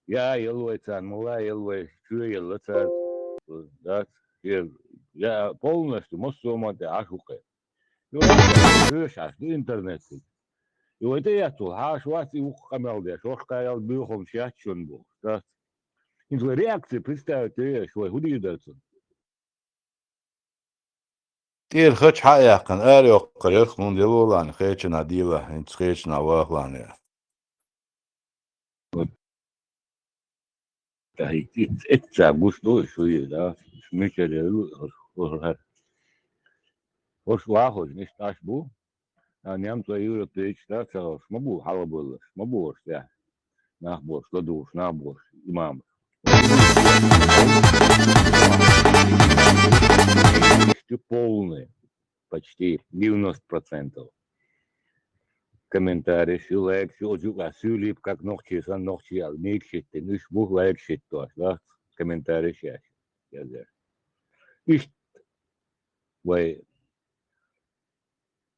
Я елвайцан, мула елвай, чуя елцат, да, я полностью мостомате ашуке. Ну, это аж интернет. И вот это хаш вас и ухамелде, что сказал бюхом чачун был. Да. Инту реакции представьте, что худидаться. تير خش حقيقة كان قاري وقريت من ديلولان خيشنا ديلا انت خيشنا واخلان يا Это густой шуи, да. Смычали, вахож, не сташбу. А ням то юра перечитать, смогу, халабулы, смогу, я. Нахбор, складуш, набор, имам. Полный, почти 90%. Комментарии, лайк, сюлип, как ногти, сан ногти, микшит, ну, бух лайк шит, да, комментарии сейчас. Ишь, вай,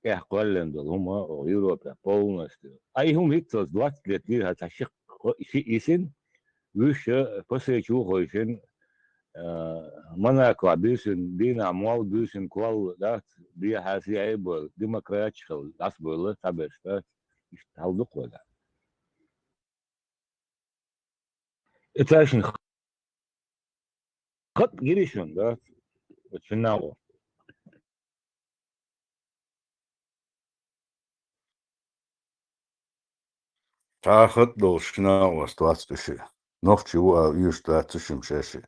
я قلن دول هم أوروبا полностью. А их умеется 20 лет, это шик وش فسيشو خوشن مناقع بيسن دين أموال بيسن كوال ده بي حاسي عيب ديمقراط شغل أصبر تبش ده يشتغلوا ولا إتاشن خط جريشون ده وتشناو تاخد دول شنا واستوات تشي نوختي هو يشتا تشم شاشي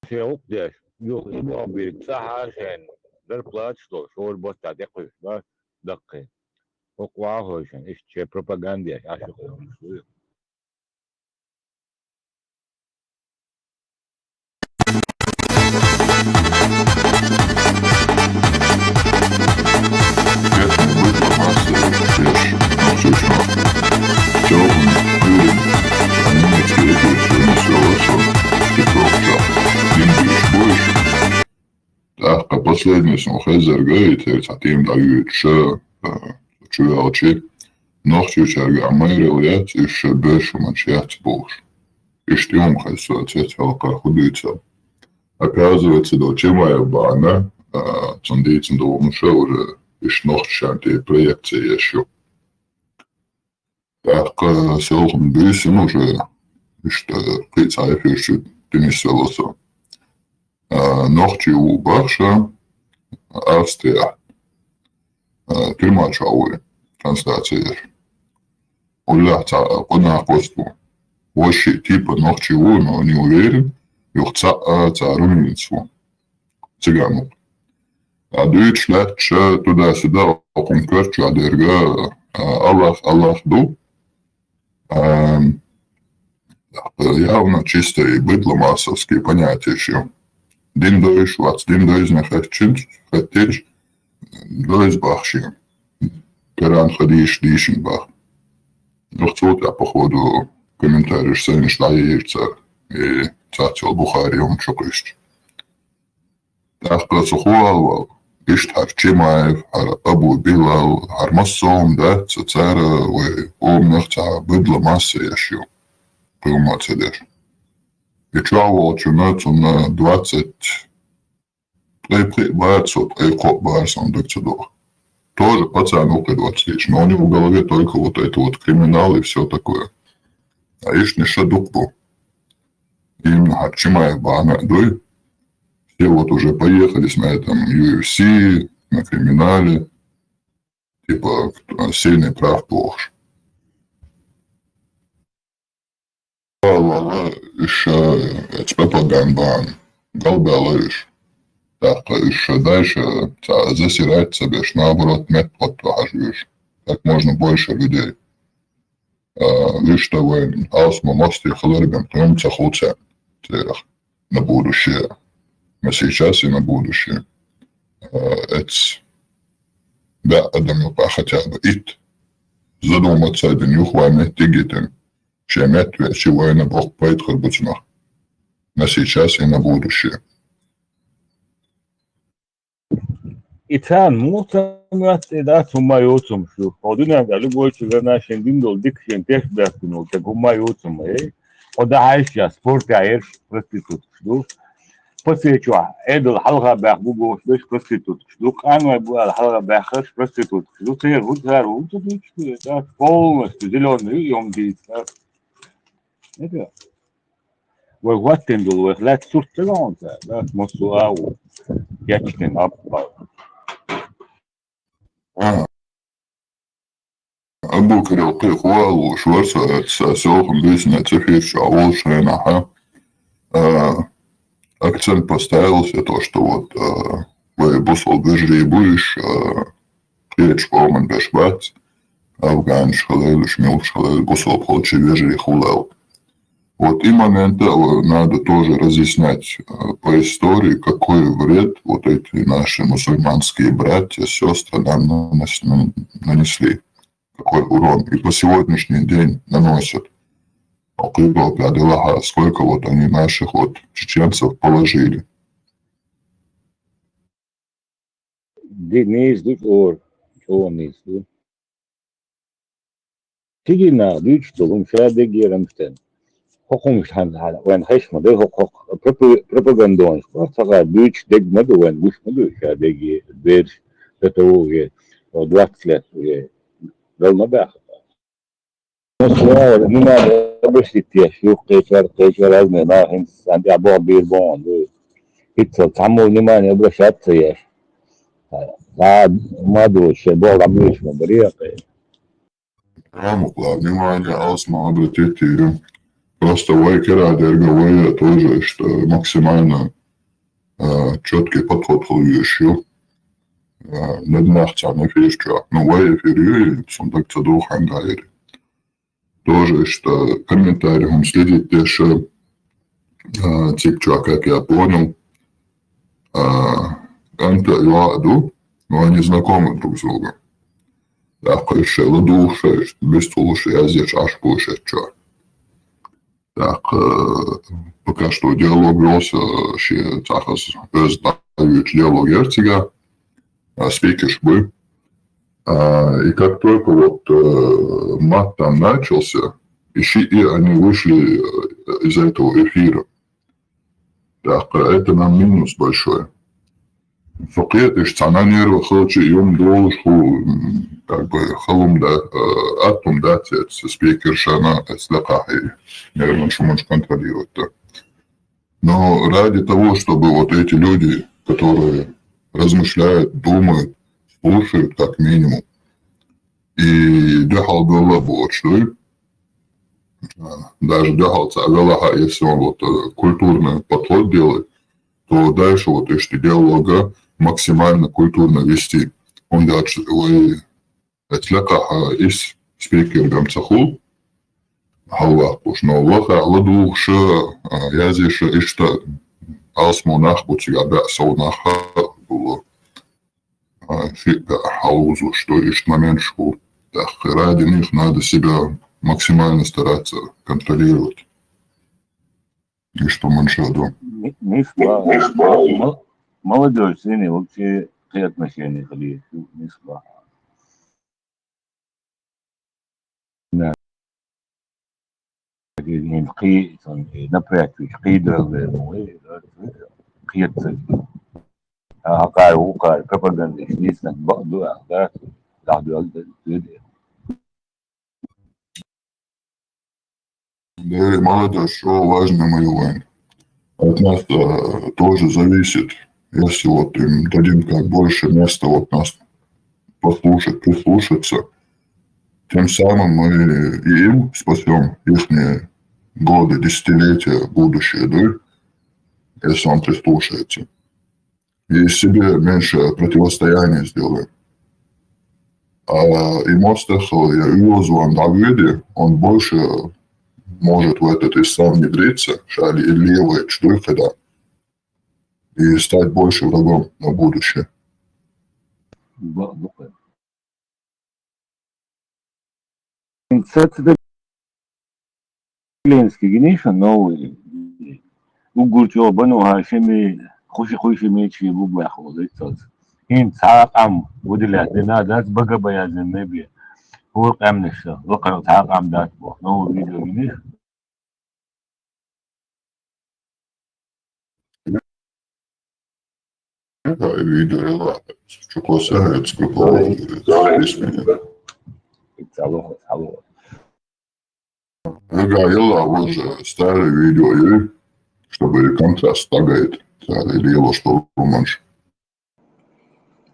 شيء وقداش يو بيتساعة عشان ده بلاتش تو شو البوت دقيق ده دقيق وقواه عشان إيش شيء بروباغندا عشان Последний Хезер говорит, хотим дают что чувачи, ночью чарга мэрил еще больше мочать больше. И что он хотел, как худиться. Оказывается, до чего я бана, цандейцем до умша уже иш ночью те проекции еще. Так, селом бюсим уже, что прицайф еще донесло. Ночью бахша Австрия. Тюрьма трансляция. Оля, она косту. Вообще типа ночью, но не уверен. Юхца царумницу. Цыгану. А Deutschland туда-сюда конкретно адерга Аллах ду. Явно чистые быдло-массовские понятия еще. Дин дойш, вац дин дойш на хэтчинс, хэттэж, дойш бахши. Перан ходишь, дишин бах. Ну, кто-то, я, походу, комментарий, что не шла яйца, и цатил Бухари, он чокаешь. Так, працухуал, иштар Чимаев, Абу Билал, Армасом, да, цацара, ой, омнахца, быдло масса яшью. Пылмацедеш. И чего начинается на 20 500 барсом докцедор. Тоже пацан 20 тысяч, но у него в голове только вот это вот криминал и все такое. А ишь не шадук был. Именно Харчимаев Баанадой. Все вот уже поехались на этом UFC, на криминале. Типа сильный прав плохо. Еще пропаганда, голбелыш. Так, еще дальше засирать себе, наоборот, метод прохожуешь. Как можно больше людей. Лишь того, асма мосты халарбем, трем цахуца на будущее. На сейчас и на будущее. Это, да, адаму хотя бы ит. Задуматься, да не ухванить тигитен. Чем это, чего я на Бог поэтхарбуцна. На сейчас и на будущее. Itan muhtemelen da tuma yotsum şu. Oduna da lugo chigana shendin dol dik shentesh da kuno te guma yotsum oda عايش سبورت عايش prostitut شدو بس شو ادو الحلقة بيحبوبو شدوش prostitut شدو كانوا يبقى الحلقة بيحخش prostitut شدو تير هو تغير هو تدوش ده полностью зеленый يوم دي это وغواتن دول وغلات سورت تلون ده مصوا او يكتن اب آه. أبو كريوقي خوال وشورسة ساسوخ بيسنا تفير شعول шренаха. Акцент поставился то, что вот вы бусол бежрибуешь, клеч полман бешбац, афган шхалел, шмил шхалел, бусол получи бежри хулел. Вот и моменты надо тоже разъяснять по истории, какой вред вот эти наши мусульманские братья, сестры нам нанесли, какой урон. И по сегодняшний день наносят. Сколько вот они наших вот чеченцев положили. Денис тут Онис. Тигина дич толум шаде герамстен. Хокумш хан вен хешма де хок пропагандон. Сага дич дег маду вен буш маду шаде ге берш это 20 лет уже дал набах. Moskva nu när det sitter ju qechar azme na hins عندي ابو بيربون هيت تعمل لما انا بشات يا ما ادري شو بقول عميش من بريقه Внимание, Асма, обратите просто Вайкера, Дерговая тоже, что максимально четкий подход еще. Не днахца не фишча. Ну, Вай эфире, сундак цадух ангайри. Тоже, что комментарием следить еще тикча, как я понял, Анта и Ладу, но они знакомы друг с другом. Так, еще ладуше, без лучше я здесь аж больше что. Так, пока что диалог велся, ще цахас сдают диалог Герцега, спикер был. И как только вот мат там начался, и они вышли из этого эфира. Так, это нам минус большой. فقيت اشتعنا نيرو خلشي يوم دولش هو как бы халум да атом да спикер шана слепахи. Наверное, что можешь контролировать так. Но ради того, чтобы вот эти люди, которые размышляют, думают, слушают как минимум, и дехал было вот что даже дехал цагалаха, если он вот культурный подход делает, то дальше вот эти диалога максимально культурно вести. Он дальше اتلقى إيش سبيكر بمسخو هوا وش نوّخ على دوغ شا يازي شا إشتا أسمو ناخ بوتشي عباء سو ناخ بولو شيء حوزو что إشت момент шо так ради них надо себя максимально стараться контролировать. И что маншаду. молодежь, сыны, вообще какие отношения были, не спа. Да. قي نبرات قيد قيد قال وقال propaganda ليس بعض أحداث بعض Да, молодежь, что важно моего. От нас тоже зависит, если вот им дадим как больше места вот нас послушать, прислушаться, тем самым мы и им спасем их годы, десятилетия, будущее, да, если он прислушается. И себе меньше противостояния сделаем. А и Мостахал, я Юзуан Давиди, он больше может в этот ислам внедриться, шали и левые штурфеда, и стать больше врагом на будущее. Ленский генейшн новый угурчо бану хашими خوشی میچی بو بخواد ایتاز هين تعاقم ودلا دنا ذات بقى بياز النبي هو قام نشا وقرأ تعاقم ذات بو نو فيديو منيش هاي فيديو يلا شو قصة تسكتوا اسمي يتصالح يلا уже старое видео есть, чтобы контраст tagad. Tāda liela штурманш.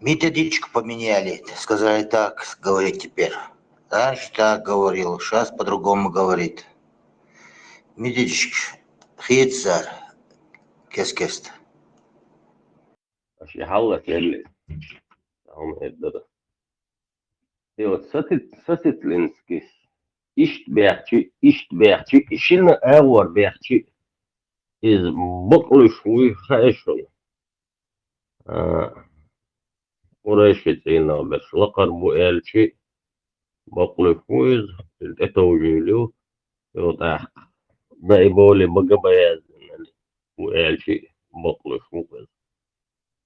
Методичку поменяли, сказали так говорить теперь. Раньше так говорил, сейчас по-другому говорит. Методичка, хитцар, кескест. Als je halve kelle, dan heb je dat. Jo, satit linskis. İşt berçi, işin ağır berçi. Is bokluş uy haşol. Uğraşıtıyla bes lakar bu elçi. Bokluş uyuz. Etavcıylı. Yo da. Da iboli baga bayaz. Bu elçi bokluş uyuz.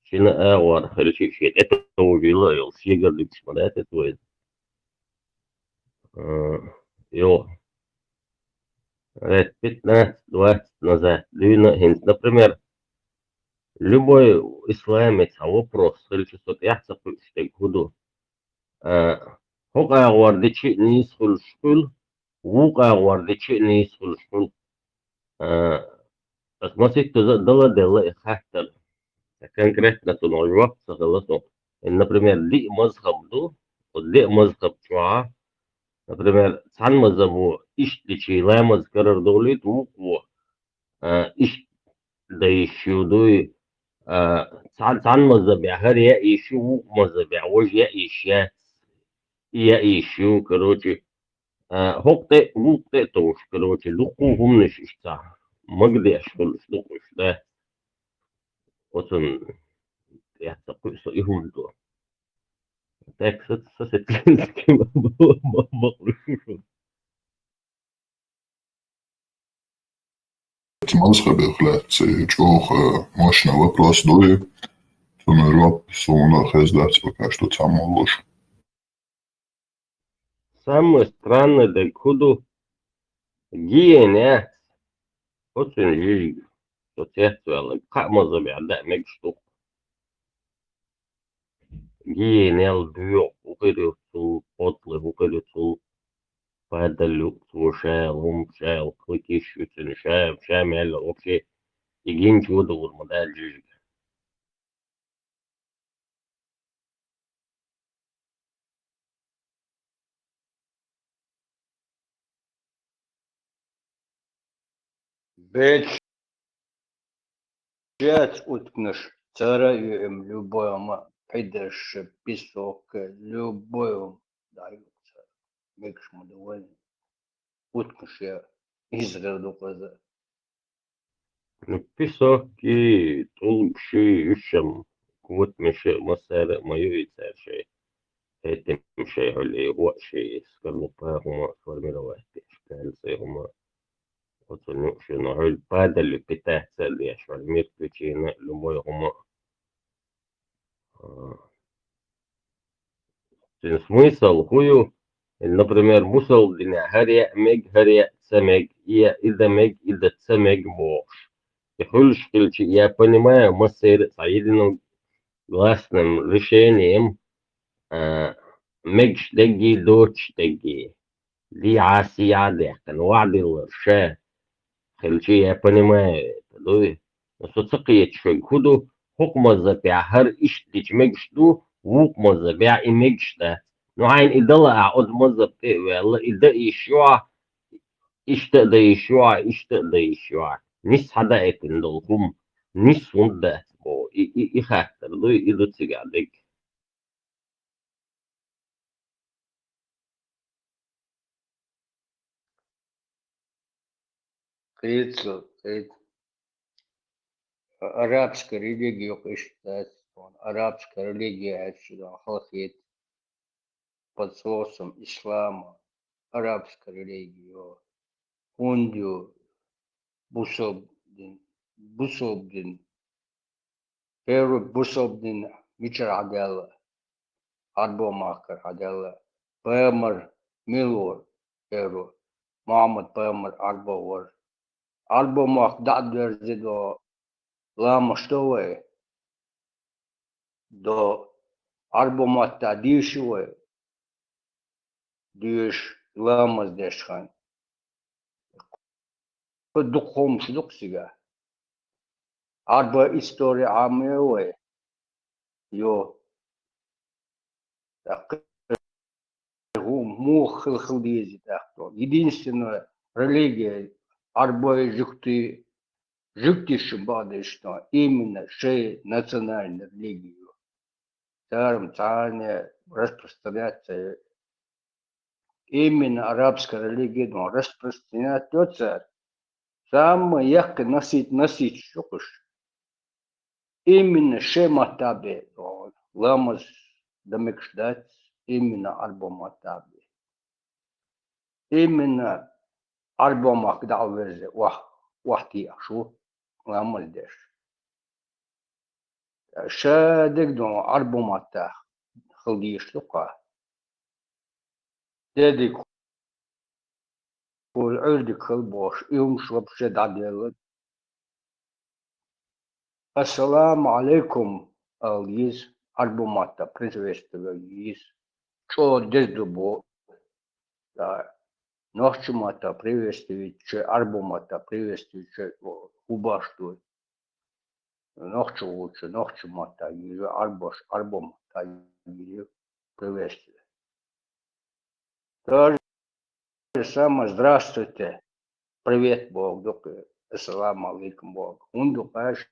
Şimdi ağır halçi şey. Etavcıylı yol. Sigardık şmadat etavcıylı. Jo, это 15-20 назад. Например, любой исламец, вопрос, или что-то яхца что году. Хука вардичи не исхул шкул, вука вардичи не исхул шкул. Посмотрите, что дала и хактер. Конкретно то нажвак согласно. Например, ли мазхаб ду, ли мазхаб чуа. Например, цан мазабу иштичи лаймаз карар долит вукво ишт да ишудуй цан мазаб хар я ишу вук мазаб вож я ишу короче хокте вукте тош короче луку хумниш ишта магдеш хулш лукуш да отун я такой ихунду так сосетлинский махрушу. Mazhabi hlēci čoha mašina вопрос дуи. Тун роп суна хездats пока что самолуш. Самое странное, да куду гиене, очень жижиг, что тестуэлэ, как маза бяда, мег что гиене дюок, укырю цул, потлы, укырю цул, падалю, цул шайл, клыкиш, üçün шамел, вообще, и гин чудо урмада жижиг. Беч уткнешь цараю любому пидешь песок любому даются. Бекш мы довольны. Уткнешь я изгороду глаза. Ну, писоки, тулпши, ющам, вот меши, масара, мою и царши. Этим шей или вот шей, скорлупа, хума, сформировать, шкальцы, хума. Вот ну, что, ну, хуль падали, питаться, лишь, вальмир, причина, любой хума. Смысл, хую, например, мусал, дня, харя, цемег, ида мег, ида цемег, бош. И хуль, я понимаю, массер, соединен гласным решением, مجتهي دوتشتهي دي عاسيادة كان وعد الشاه خلشي я понимаю это но соцقيت شوي كودو حكم الزبيع هر إيش ديش مجشتو ووك مزبيع إمجشتا نوعين إدلا أعود مزب والله إدا إشتقدا يشوع نس حدا إتن دلهم نس وندا بو إخاكتر إدو تسيقادك Крицу, арабская религия считается. Арабская религия отсюда халхит под соусом ислама. Арабская религия. Хундю, Бусобдин. Первый Бусобдин Мичер Адела, Арбомахар Адела, Пэмер Милур, Эру, Мухаммад Пэмер Арбовар, Арбомах Дадверзи до Лама Штове, до Арбомата Дишеве, Диш Ламас Дешхан. Духом Шдуксига. Арба история Амеуэ, Йо, Мухалхалдези, единственная религия Арба Жукты, Жуктишибадышно, именно шея национальной религии. Царом царне распространяется именно арабская религия, но распространяется самое ярко носить шукуш. Именно шематабе, ламас дамекшдать, именно арбоматабе. Именно арбомак далверзе, вахти ашу, ламас деш. Шадек дон арбомата халдиш лука. Дедик кул عردك خلبوش يوم شرب شد عديلك. Ассаламу алейкум, Ализ, Арбумата, приветствую, Ализ. Чё дездубо, да, Нохчумата, приветствую, че Арбумата, приветствую, че Убашту. Нохчумата, или Арбумата, или приветствую. То же самое, здравствуйте, привет, Бог, ассаламу алейкум, Бог. Он дукашь.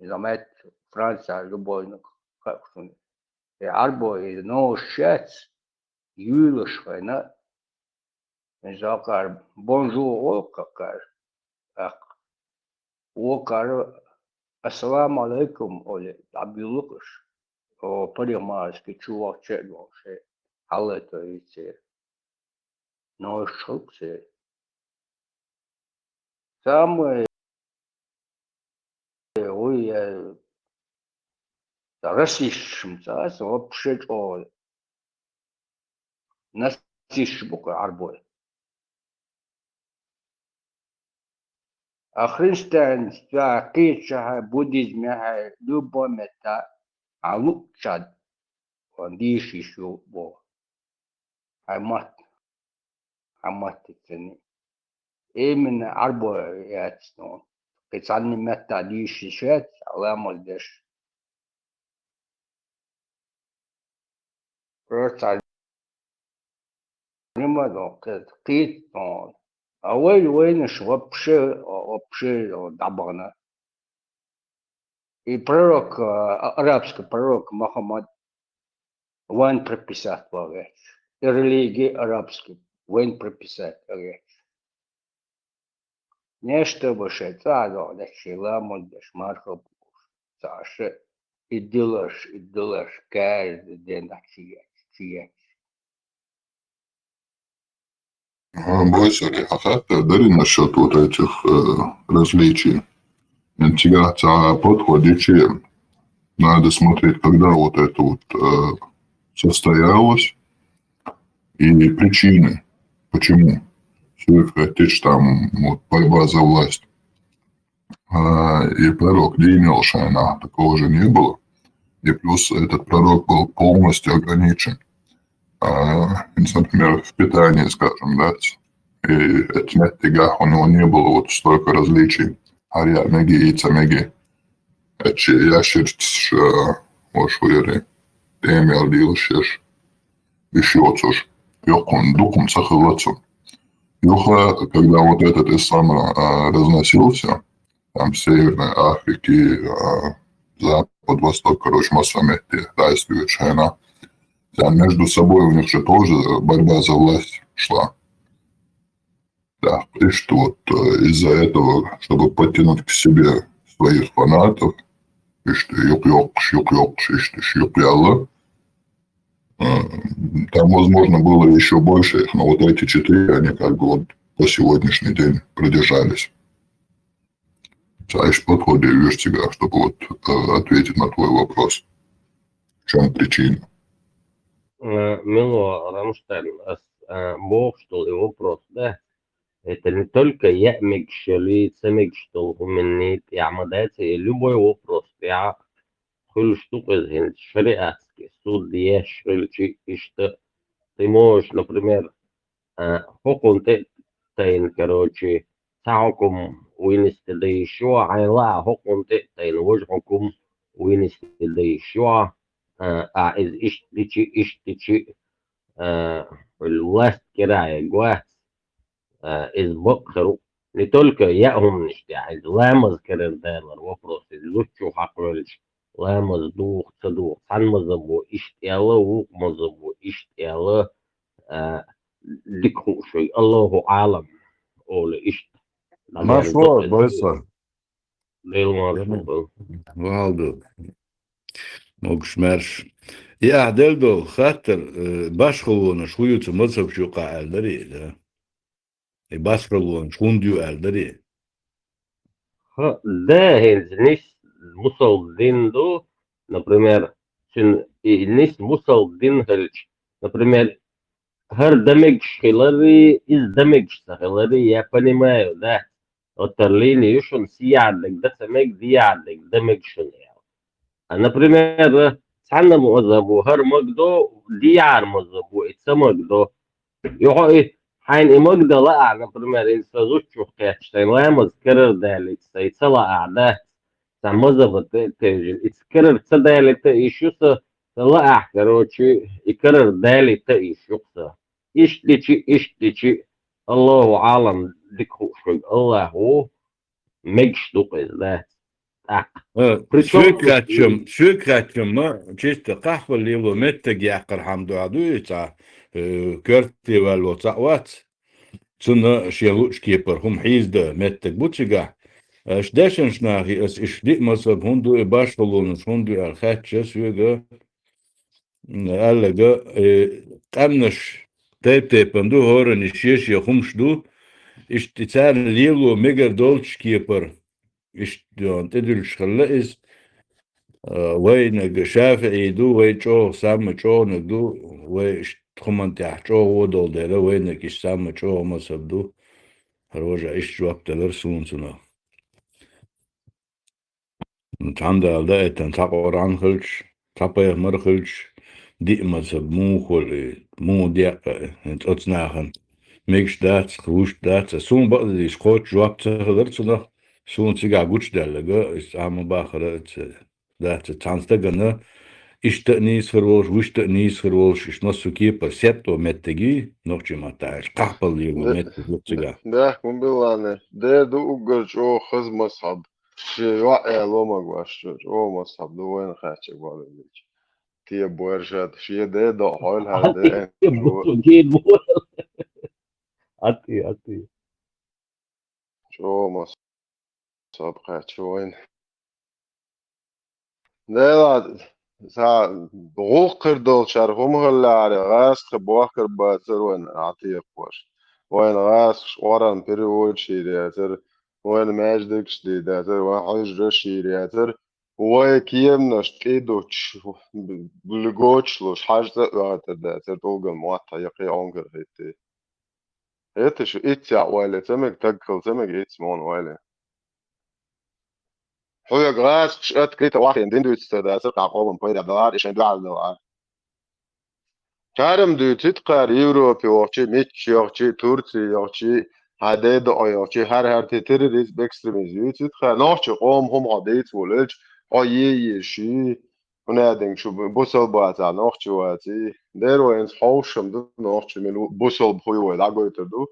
Замет Франция любовник, как что и арбо и но шец юлиш война закар бонжур окар ак окар ассаламу алейкум оле абилукаш о по-римски чувак чедоше халето ице но шуксе самое ой расишмца вообще о насишбука арбой. А христианство, кича, буддизм, любовь это алучад, он дишишу бо, амат цени. Именно арбой яцно, кицанни мета дишишет, аламодеш. Просто не могу, кит он. А войнш вообще дабана. И пророк, арабский пророк Мухаммад войн прописать говорит. И религии арабские войн прописать говорит. Не чтобы шейтаго, да шиламон, да шмархов, саше, и делаешь, каждый день на чья. Бойся, а как ты даришь насчет вот этих различий? Интеграция подходит, надо смотреть, когда вот это вот состоялось и причины, почему. Все там вот борьба за власть. И пророк не имел шайна, такого же не было. И плюс этот пророк был полностью ограничен. Например, в питании, скажем, да, и это у него не было вот столько различий. Ария, меги, яйца, меги. Это ящерч, ошвери, темел, дилшеш, вишьоцуш, йокун, дукум, цахылацу. Юха, когда вот этот ислам разносился, там Северной Африки, Запад, Восток, короче, Масамети, Тайская Чайна, там между собой у них же тоже борьба за власть шла. Да, и что вот из-за этого, чтобы подтянуть к себе своих фанатов, и что юк-йокш, и что юк-ялла, там, возможно, было еще больше их, но вот эти 4, они как бы вот по сегодняшний день продержались. Знаешь, подходи, видишь тебя, чтобы вот ответить на твой вопрос. чем причина? Мило, Рамштайн, Бог, что ли, вопрос, да? Это не только я мечтали, цемечтал, уменит, я мадайте, любой вопрос, я كل штука из шариатский, суд есть, и что ты можешь, например, حكم تقطين كروتشي تحكم وينستدي شو عيلا حكم تقطين وجهكم وينستدي شو إز اشتشي الوست كراية جواس إز بقرو не только я умнички, а из ламаз керендерлер вопрос, из лучших акрольч, ламаз дух цадух, санмазабу, иштиала вукмазабу, иштиала ديكو شوي الله أعلم أول إيش بعدين Машло, دق бойся. ليل ما شوفه Valdu. Mogšmerš. Ja, deldo, خاطر باشخلون شويو تمصب شو قاعد دري ده. باشخلون شونديو دري. ها ده هنز مصل دين دو например شن نيس مصل دين هلش например هر دمج хилари из دمج хилари я понимаю да отерлини юшон сиядик да самек диадик دمج شن например, سحنا مؤذبو هر مجدو ديار مؤذبو اتسا مجدو يحوي حين مجدو لا نبرمير انسا زوجو قياشتين لا مذكرر دالي اتسا لا اعده سمزب تيجي اتسكرر تسا دالي تيشوسا لا احكروشي يكرر دالي تيشوسا اشتيشي الله عالم ديكو شوي الله هو مجدو قيز Причем Шükretçim mı? Çeşitli kahve lilu mettek yakır hamdu adu ita körti vel ota vat. Çını şeluç kipar hum hizde mettek buçiga. Şdeşen şnahi es işlik masab hundu başvalunus hundu el khatça süge allega qamnaş tependu horan işyeş humşdu. İşte çar lilu megar dolç kipar. İşte tedül şkhalla is وين شافعي دو وين شو سام شو نقدو وين تخمن تحت شو ودول ده وينك إيش سام شو ما سبدو هروجا إيش وقت لرسون سنا نتعند على ده تنتقر عن خلش تقي مر خلش دي ما سب مو خل مو دي انت أتصنعهن ميكش دات خوش دات سون بقى دي سقوط وقت لرسنا سون سيجا قوش ده لقى إيش عم باخرة دات تانستجنا İşte nis hırvoş, vişte nis hırvoş, iş nasıl ki percepto mettegi, noçima taş, kahpalı bu mettek lütfüga. ده كون بلانه ده دو ugar o hız mazhab شيوع لوما قواش او مصحب دو وين خاتش قوالي تيه بورشات شيه ده دو حول هل ده شو أكيد أتي شو مصحب خاتش وين ده لا سا بغوقر دول شارهم هلا على غاس خبوكر باتر وين عطيه قواش وين غاس وران بريول شيرياتر وين ماجدكش دي داتر وين حجر شيرياتر وين كيم نشتيدوش بلغوش لوش حاجة واتر داتر توغل مواتها يقي عنقر هيتي هيتي شو إتسع ويلي تمك تقل تمك إتسمون ويلي حويق غاس شقت كريتا واحد دين دوت ستداتر قاقوبن بيدا بلار إشان دوار Çarım tütkar Avrupa yokçu, Meç yokçu, Türkiye yokçu, haded yokçu, her terörist ekstremiz tütkar. Nahçı qom hum haded volç, aye şi. Ona denk şu busal baata nahçı vati. Derwens hawşım du nahçı melu busal boyu la goyterdu.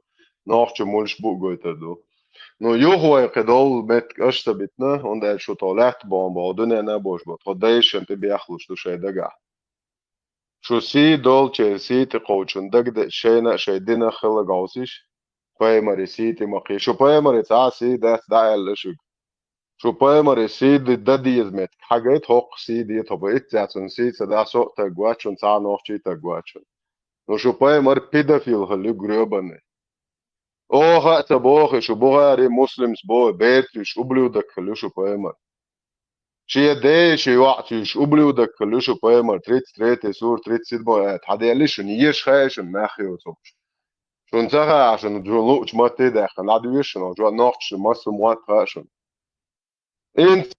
Nahçı mulş bu goyterdu. No yuhu qedol met qashta bitna und el şu talat bomba dune ne boş bu. Tadayşın te biaxluş du şeydaga. شو سي دول سي تقوشن دق شينا شيدنا خلا قوسيش بايمري سي تمقي شو بايمري تا سي ده دا شو بايمري سي ده دي يزمت حاجات هوق سي دي طبقت زاتون سي سدا سو تقواتشن تا نوخشي تقواتشن نو شو بايمر بيدافيل هلو جروبن او حتى بوخ شو بوغاري مسلمس بو بيت شو بلودك هلو شو بايمر شي دي شي وقتش ублюдок لشو بايمر 33 سور 37 هذا ليش نيش خايش ناخيو صوش شو نتاخا عشان جو لوش ما تدخل لا دويش نو جو نوتش ما سموات خاشن انت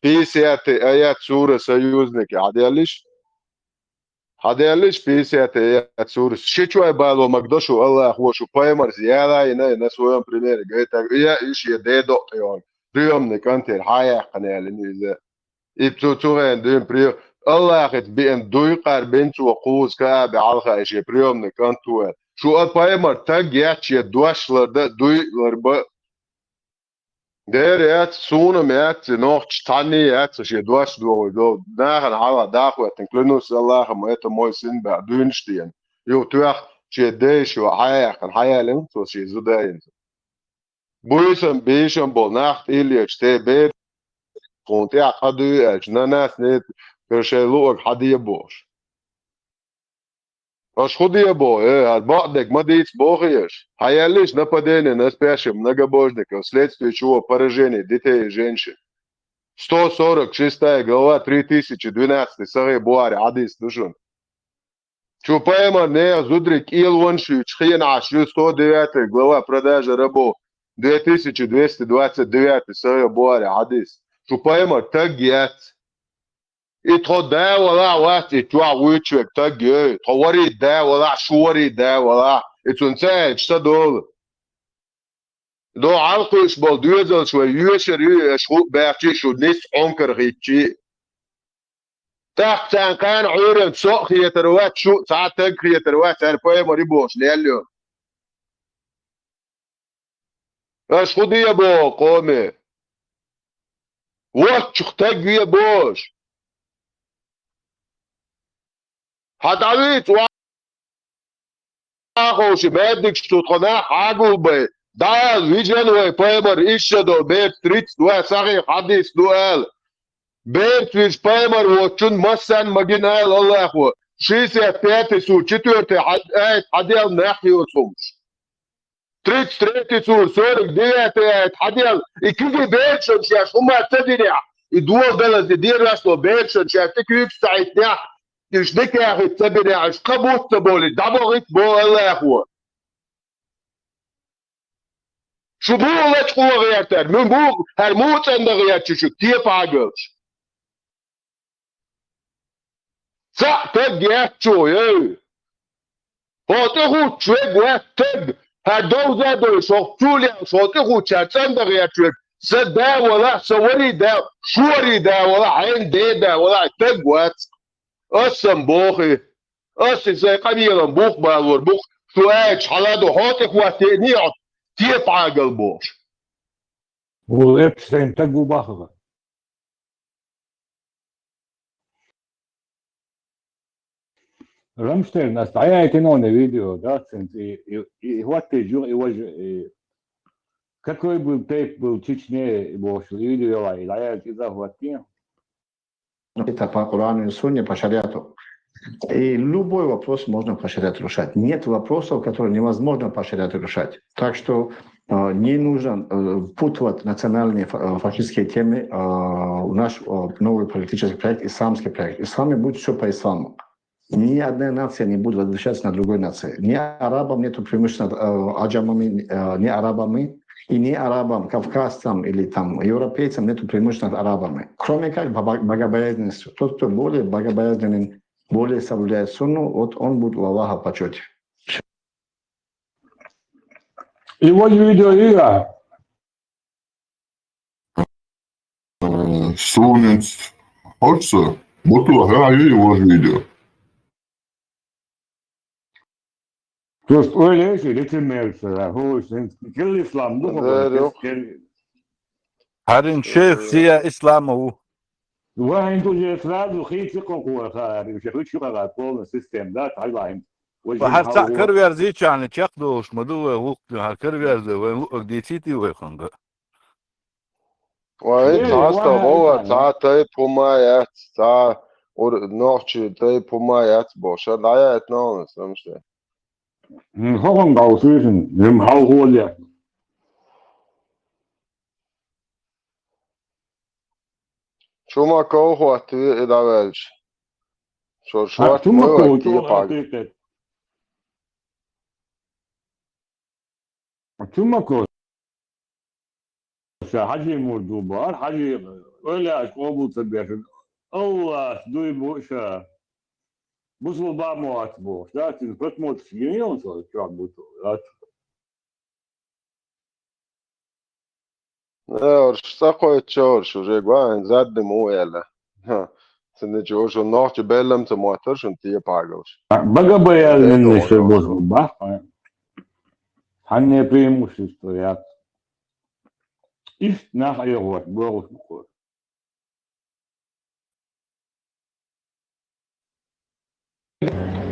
في سياتي ايات سورة سيوزنك هذا ليش في سياتي ايات سورة شيء بالو مقدشو الله هو شو بايمر زيادة ينا نسويهم بريمير جيتا يا ايش يديدو يون بريومنك انت الحياة قنال اني إبتوتورين دين بريو الله أخذ بين دوي قربين توقوز كاب عالخا إشي بريوم نكان توه شو أبايمر تاج ياتشي دوش لرد دوي لرب دير يات سونا ميات نوخش تاني يات شي دوش دو ناخن على داخو تنكلنوس الله ما يتموي سن بعدونشتين يو توخ شي ديش وحياة لين تو شي زداين بويسن بيشن بول ناخت إليش تي بيت كنت أقدر أجناس نت كرشلوك حدي بوش أش خدي بو بعدك ما ديت بوخيش هياليش нападение на спящих многобожников вследствие чего поражение детей и женщин 146 глава 3012 сарай буари адис душун чупаема не зудрик илванши чхин ашу 109 глава продажа рабов 2229 сарай буари адис чупаема тагиат إتخدا ولا وقت إتوا ويتشك تجي توري دا ولا شوري دا ولا إتونسا إتشتدول دو عالقش بالدوزل شو يشري شو بيعطي شو نس عنكر غيتشي تحت كان عورن سوق هي تروات شو ساعات تك هي تروات أنا باي مريبوش لياليو إيش خدي يا بو قومي وقت تجي يا بوش هدعويت واخوش بيدك شتوتخنا حاجو بي دال ويجن وي بايمر إيشادو بيت تريتس دوا ساقي حديث دوال بيت ويج بايمر وچون مسان مجين آل الله أخوة شيسي بيتي سو چتورتي حديال ناحيو سومش تريتس تريتي سو سورك دياتي حديال إكيجي بيتشن شاش هما تدينيع يدوال بلد دير راسلو بيتشن شاش تكيب ساعتنا إيش ديك يا أخي تبني عش قبوت تبولي دبغت بو الله يا أخوة شو بو الله تقوى غيرتر من بو هرموت عند غيرتر شو كيف عقلش سا تب ياتشو يو فاتحو تشوك واتب هدو زادو شوكتولي فاتحو تشات عند غيرتر سدا ولا سوري دا شوري دا ولا عين دا ولا تب وات أصلا بوخي أصلا زي قبيلة بوخ بالور بوخ سواج حلادو حاطك واتنيع كيف عقل بوش وإبستين تقو باخذ رمشتين استعيا يتنون فيديو ده سنت هواتي جو يوجه какой был тейп был чечне бош видео ла илая киза хватки Это по Корану и Сунне, по шариату. И любой вопрос можно по шариату решать. Нет вопросов, которые невозможно по шариату решать. Так что не нужно впутывать национальные фашистские темы в наш новый политический проект, исламский проект. Исламе будет все по исламу. Ни одна нация не будет возвращаться на другой нации. Ни арабам нету преимущества над аджамами, ни арабами. И не арабам, кавказцам или там европейцам нету преимущества над арабами. Кроме как богобоязненностью. Тот, кто более богобоязненен, более соблюдает сунну, вот он будет в Аллаха почете. его видео игра Сунец. Хочется? Бутула, его же видео. то есть öyle şey лицемерство hoş kıl İslam bu kadar هذا الشيخ سيا إسلامه وين تجي سراد وخيط قوة خارج مش هيك شو قاعد طول السيستم ده تعبان وهل تأكر ويرزيش يعني تشقدوش مدوه وقت هكر ويرزي وين وقت ديتيتي ويخنق وين تعست بوا تعال تاي بومايات تعال نوعشي تاي بومايات بوش لا يتنون سمشي هون قاوسين هم هاوليا Чума кого ты и давай. Что Чумако, ты паг. Чумако, حاجة مردوبار حاجة ولا أشقابو تبعش الله دوي بوشا بوصل بعض مواتبو لكن فت موت سجينيون صار شو عبوتو Šta koje čorš, už je gvain zadnji mujele. Znači, už un noći belam te motorš un tije pagavš. بقى بيان ده من دو الشبوس جو. بح حني преимущество я إيش ناح يغوت بوغس بقول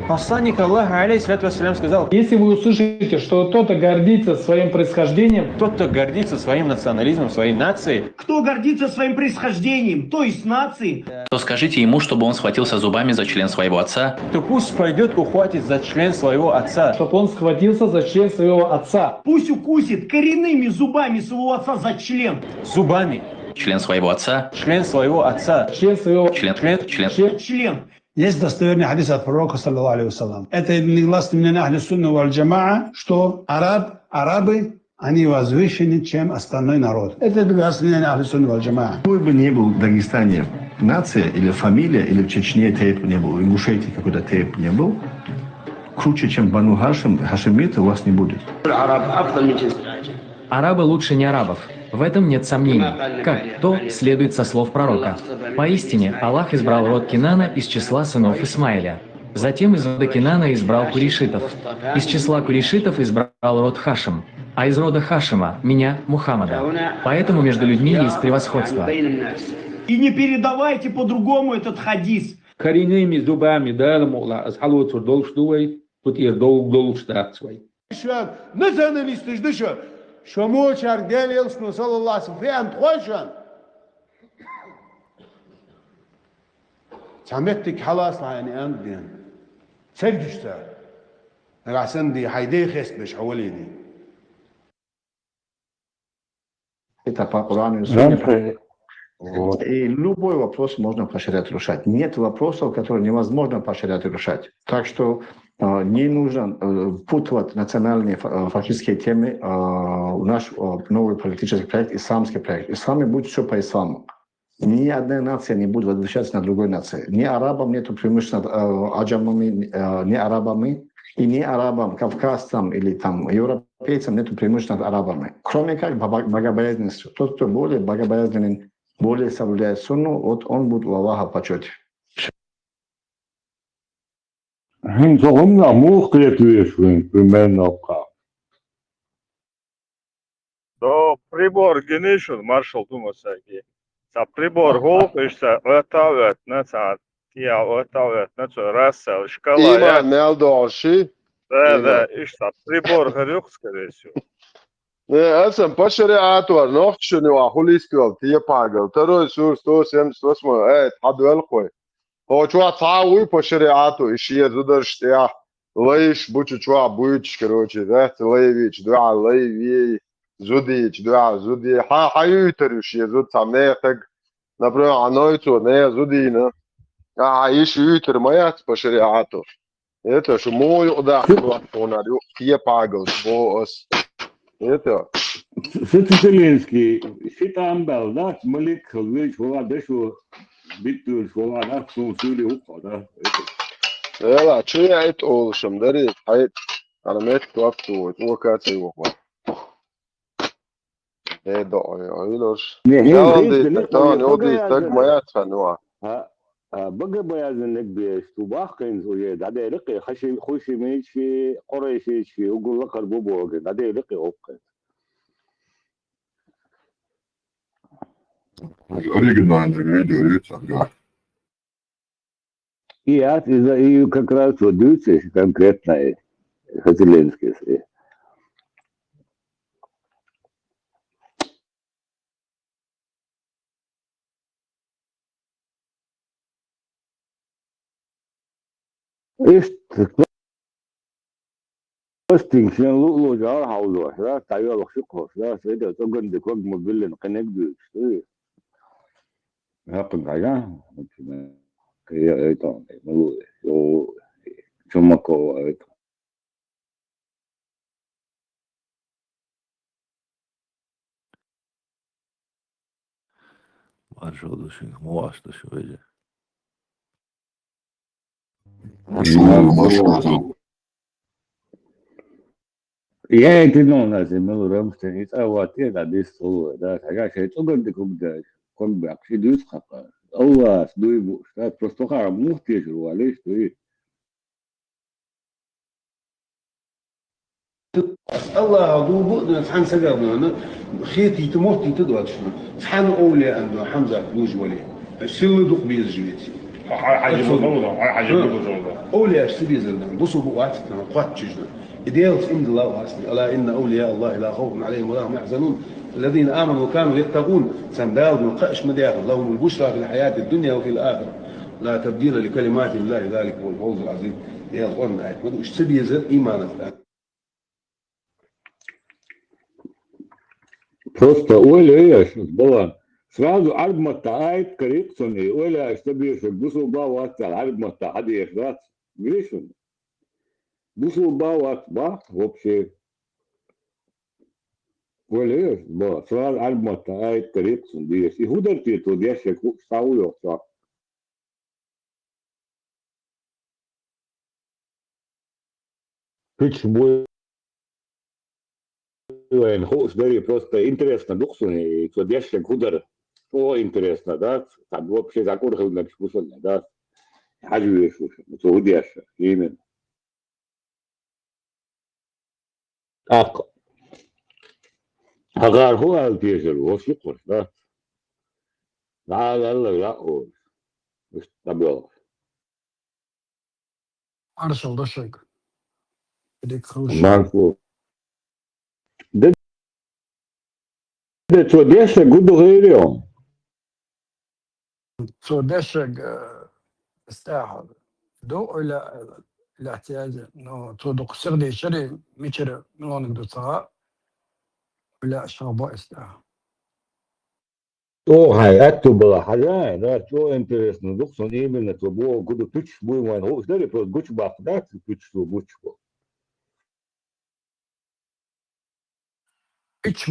Посланник Аллаха, алейхиссалату вассалям, сказал: Если вы услышите, что кто-то гордится своим происхождением, тот, кто гордится своим национализмом, своей нацией, Кто гордится своим происхождением, то есть нацией, то скажите ему, чтобы он схватился зубами за член своего отца. то пусть пойдет ухватит за член своего отца. чтобы он схватился за член своего отца. пусть укусит коренными зубами своего отца за член. Зубами. Член своего отца. Член своего отца. Член своего... Член. Есть достоверный хадис от пророка, саллаллаху алейхи вассалям. Это негласно мнение ахли сунна валь джамаа, что арабы, они возвышены, чем остальной народ. Это негласно мнение ахли сунна валь джамаа. Какой бы ни был в Дагестане нация или фамилия, или в Чечне тейп не был, в Ингушетии какой-то тейп не был, круче, чем Бану Хашим, хашимиты у вас не будет. Арабы лучше не арабов. В этом нет сомнений. Как то следует со слов пророка. Поистине, Аллах избрал род Кинана из числа сынов Исмаиля. Затем из рода Кинана избрал курейшитов. Из числа курейшитов избрал род Хашим. А из рода Хашима – меня, Мухаммада. Поэтому между людьми есть превосходство. И не передавайте по-другому этот хадис. Коренными зубами, да, халвот долшдуй, тут и долштатсвай. Nacionalistas deixa. Chamou Chargel eles no sallallahu alaihi wasallam خوشن. سمعتك خلاص يعني أندين. سجشته. أحسن دي حيدي خس بش حواليني. Это по Корану и Сунне. И любой вопрос можно по шариату решать. Нет вопросов, которые невозможно по шариату решать. Так что не нужно впутывать национальные фашистские темы в наш новый политический проект, исламский проект. Ислам будет все по исламу. Ни одна нация не будет возвращаться на другой нации. Ни арабам нету преимущества над аджамами, ни арабами, и ни арабам, кавказцам или там европейцам нету преимущества над арабами. Кроме как богобоязненностью. Тот, кто более богобоязненен, более соблюдает сунну, вот он будет у Аллаха в почете. Хинтогумна мухлетуешвин примерно как. Do pribor genişul marshal tumasaki. Sa pribor hol işte ötavet ne sa ya ötavet ne so rasel şkala Ima ya. meldoši. Da işte pribor harjuk skresu. Esam pašariātu ar nohčinu a huliskal tie pagal. Taro sur sto sem stosmo hadvel koi. Ho chua taui pašariātu išie zudarštia. Лейш бучу чуа буич, короче, да, Лейвич, да, Лейвей, Зудич, да, Зуди, хаютарюш, я зуд сам не так, например, анойцу, не Зудина, иш ютер моя по шариату. Это что мой удар, он орёт, те пагал, босс. Это. Сицилинский, ситам бел, да, малик, хлыч, вола, дешу, битюш, вола, да, сумсули упа, да. لا شيء عيت أول شم دري عيت أنا ميت وقتو وكاتي وقت إيه دعي عيلوش يلا دي تاني ودي تج ما يتفنوا بقى بيازنك بيش تباخين زوجي دادي لقي خشي خوشي ميشي قريشي شي وقول لك البوبو دادي لقي أوكي Оригинальное видео, видите, ага. И и как раз вот видите, конкретно Хазеленский. Extinction lu jar haulo ra tayo lo shiko ra se de to gun de ko mo billen connect du هاقد حاجة هي أيضا يو شمكو أيضا Marshall مواشط شوية 예, 그놈나 지금 럼스테니 싸워티 다디스 다 자가 제 쪼근데 그다 건 약시 뉴스 갖고 어와 스도이 다 просто хара мухти же валишь ты الله عضو سبحان سجى خيتي تموتي تدوات شنو سبحان أولي أنه حمزة فلوج ولي السل دوق بيز جويتي أولي أشتبي زلنا بصوا بقوات قوات تجنا إديالس إن الله واسني ألا إن أولياء الله لا خوف عليهم ولا هم يحزنون الذين آمنوا وكانوا يتقون سنداود ونقش مدياخ لهم البشرى في الحياة الدنيا وفي الآخرة لا تبديل لكلمات الله ذلك هو الفوز العظيم يا قلنا اشتبي زل إيمانك просто Оля была сразу армата коррекционный Оля чтобы бусу бават армата хадиеш да грешен бусу бават ба вообще Оля была сразу армата коррекционный и худерти то дешек стауё так почему хош бери просто интересно духсуни то дешек худер о интересно да там вообще закурхал на вкусно да حاجة تو ودي أشياء يمين أغار هو التيجر هو شكر لا لا لا هو مش طبيعي أرسل دشك بدك خوش مالكو ده تو ديشة قدو غيرهم تو دشك استاهل دو إلى الاحتياج إنه تو دو قصدي شري ميشر ملون دو صغار ولا شربوا استاهل تو هاياتو بلا حاجة ده تو انترس ندوخسون يمين تو بو قدو تش بو وين هو ده بس قوش باقدات تش تو بوش بو إيش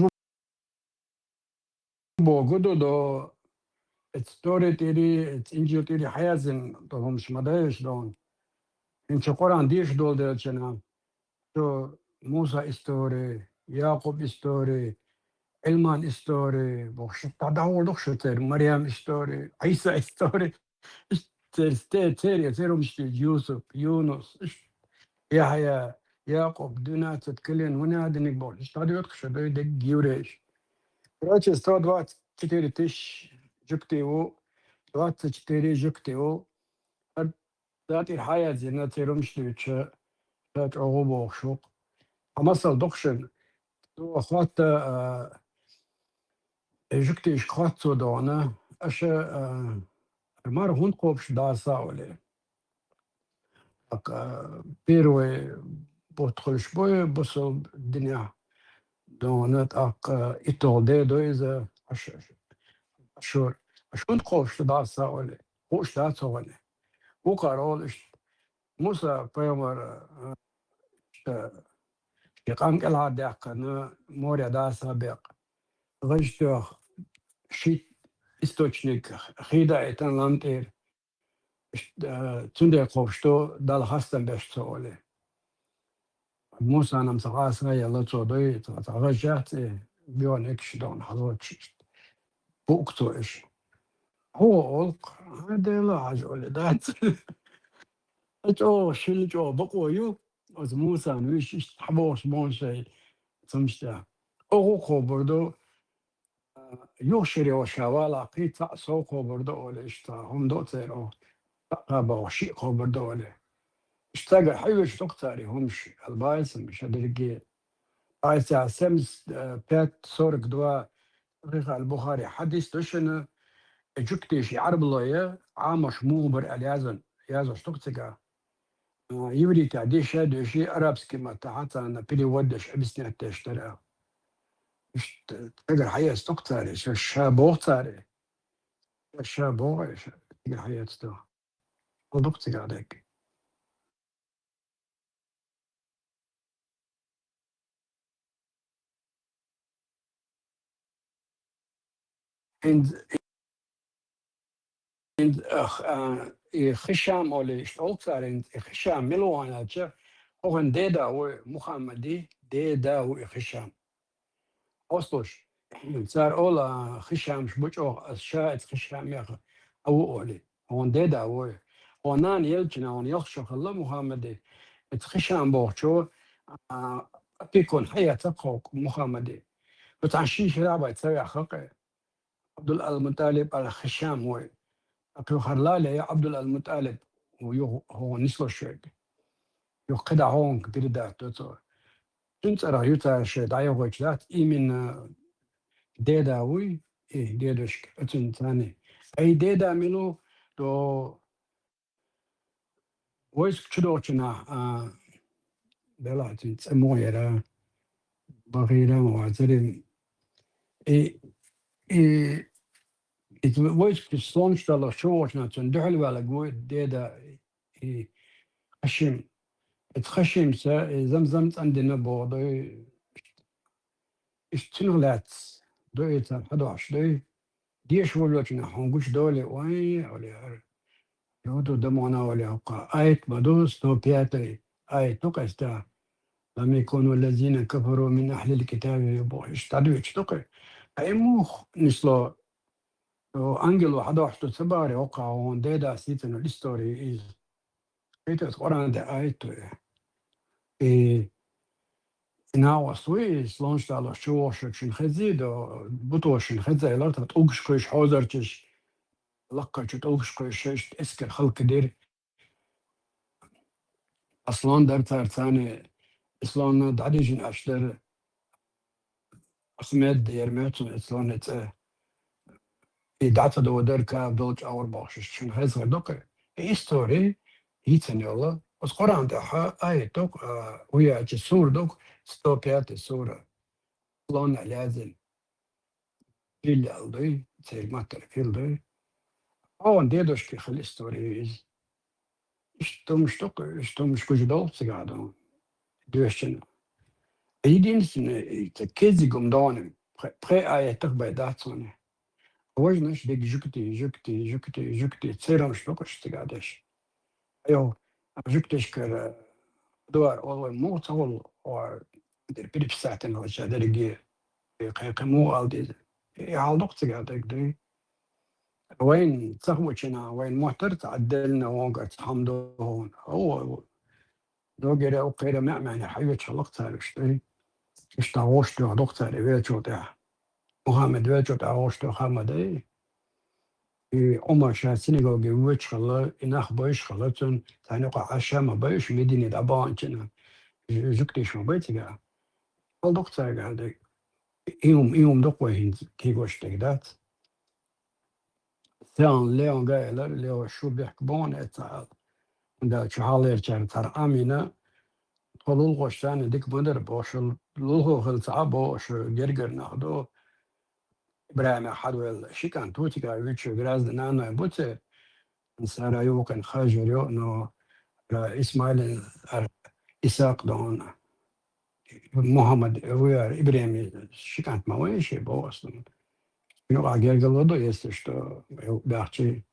بو قدو دو ستوري تيري إنجيل تيري حيازن توهم شمدايش دون إن شقران ديش دول دلتنا تو موسى ستوري يعقوب ستوري علمان ستوري بوش تدور دخشتر مريم ستوري عيسى ستوري تيري مش يوسف يونس يحيى يعقوب دونا تتكلم هنا دنيك بول اشتادو يدخش دك جيوريش راش استاد وقت كتير تش جبتيو وقت كتير جبتيو ذاتي الحياة زينا تيرمش ليتش تات عقوبة وشوق أمثل دخشن تو أخوات جكتيش خوات سودانا أشا مار هون قوبش داسا ولي بيروي بوتخلش بوي بوصل الدنيا دونت إتولدي دويزة أشور أشون قوبش داسا ولي قوش داسا ولي وقارولش موسى بيمر يقام العادة قنا موريا داسا بيق غجتو شيت источник خيدا إتن لانتير تندي قوشتو دال خاستن بشتولي موسى أنا مسقاس غير الله تصدي تغجات بيون إكش دون حضوتش بوقتو إيش هو ألق هذا لا عجولي دات أجو شلجو بقويو از موسى نويش حبوش مون شيء تمشتا أو خبردو يوشري وشوالا قيت سوق خبردو ولا إشتا هم دوتيرو قابا وشيء خبردو ولا اشتاق حيوش تقتاري همش البايس مش هدرجي آيسا سمس بات سورك دوا ريخ البخاري حديث تشن جكتيش عرب الله عامش موبر اليازن يازن شتقتك يوري تعديش هذا شيء أرابسكي ما تعطى أنا بلي ودش أبسني تشتري مش تقدر حياة تقتاري شو شابوختاري الشاب هو حياته ضبط عليك عند خشام ولا شلطر عند خشام ملوانا جا هو ديدا ومحمدي ديدا وخشام أصلش صار أولا خشام شبوجو أشياء خشام يا أو أولي هون ديدا ونان يلجنا هون يخشى الله محمدي خشام بوشو بيكون حياة تقوك محمدي بتعشيش رابع تسوي خلقه عبد المطلب على خشام هو أكو خرلالة يا عبد المطلب هو نسلو شيك يقدع هون كبير دات انت رايوتا شي دايو وجلات من ديداوي إيه ديدوشك أتن ثاني أي ديدا ميلو دو ويس كشدوشنا بلا تسمو يرا بغيرا وعزرين إيه إيه ويس كسلون شتلا شوشنا تندحل ولا قوي ديدا إيه خشم تخشم سا زمزمت عندنا بوضي اشتنغلات دويتا 11 ديش ولوشنا هنقوش دولي وين ولا يودو دمونا ولا أوقا آيت بدوس تو بياتري آيت تقستا لم يكونوا الذين كفروا من أهل الكتاب اشتدوا يشتقي أي موخ نسلو أنجل وحدا وحدو سباري أوقا وون ديدا سيتنو الستوري إز إيتو القرآن دا آيت إيه ناو سوي سلونش على شو شن خزيد بطوشن خزي لارت أوكش كويش حوزرتش لقى شو أوكش كويش اسكر خلق دير أصلاً در ثاني إسلام دعيجن أشتر أسمد يرميتون إسلام إدعت دو دركا بلوج أور باخشش شن هزر دوك إستوري هيتن يلا بس قرآن دحا آية دوك ويا جسور دوك ستوبيات السورة لون لازم فيل ألدي تسير ماتر فيل دي أون ديدوش كي خل إستوري إشتمش كوش دول سيقادون دوشن يدين سن تكيزي قمدان بري آية تقبل داتسوني وجنش ديك جكتي تسيرم شلوكش تقعدش ايو جكتش كر دوار اول مو تول او در بيد بساعتين ولا شي درجي قيمو او دي يعالدوك تقعدك دي وين تسخوشنا وين محتر تعدلنا وقت حمدو هون هو دو غير او غير ما معنى حيوة شلقتها لشتي اشتاوشتو دكتور ويجو ده محمد ويجو ده اوشتو محمد عمر شاه سينغوغي ويش خلا إنخ بايش خلاتون تانيقا عشامة بايش مدينة دابان كنا جكتيش ما بايتيغا الدكتور قال يوم دقوة هند كي قوش تقدات ثان ليون قايلر ليو شو بيحكبون اتعال دا شحال يرجع تر أمينة طلول غشتان ديك مدر باش لوهو خلصا باش جرجر ناخدو إبراهيم حدوال شيكان توتيكا ويتشو غراز نانا بوتي سارا يوكن خاجر يو نو إسماعيل إساق دون محمد ويا إبراهيم شكانت ما وين شيء بو أصلا يو عجل قلدو يستشتو بحكي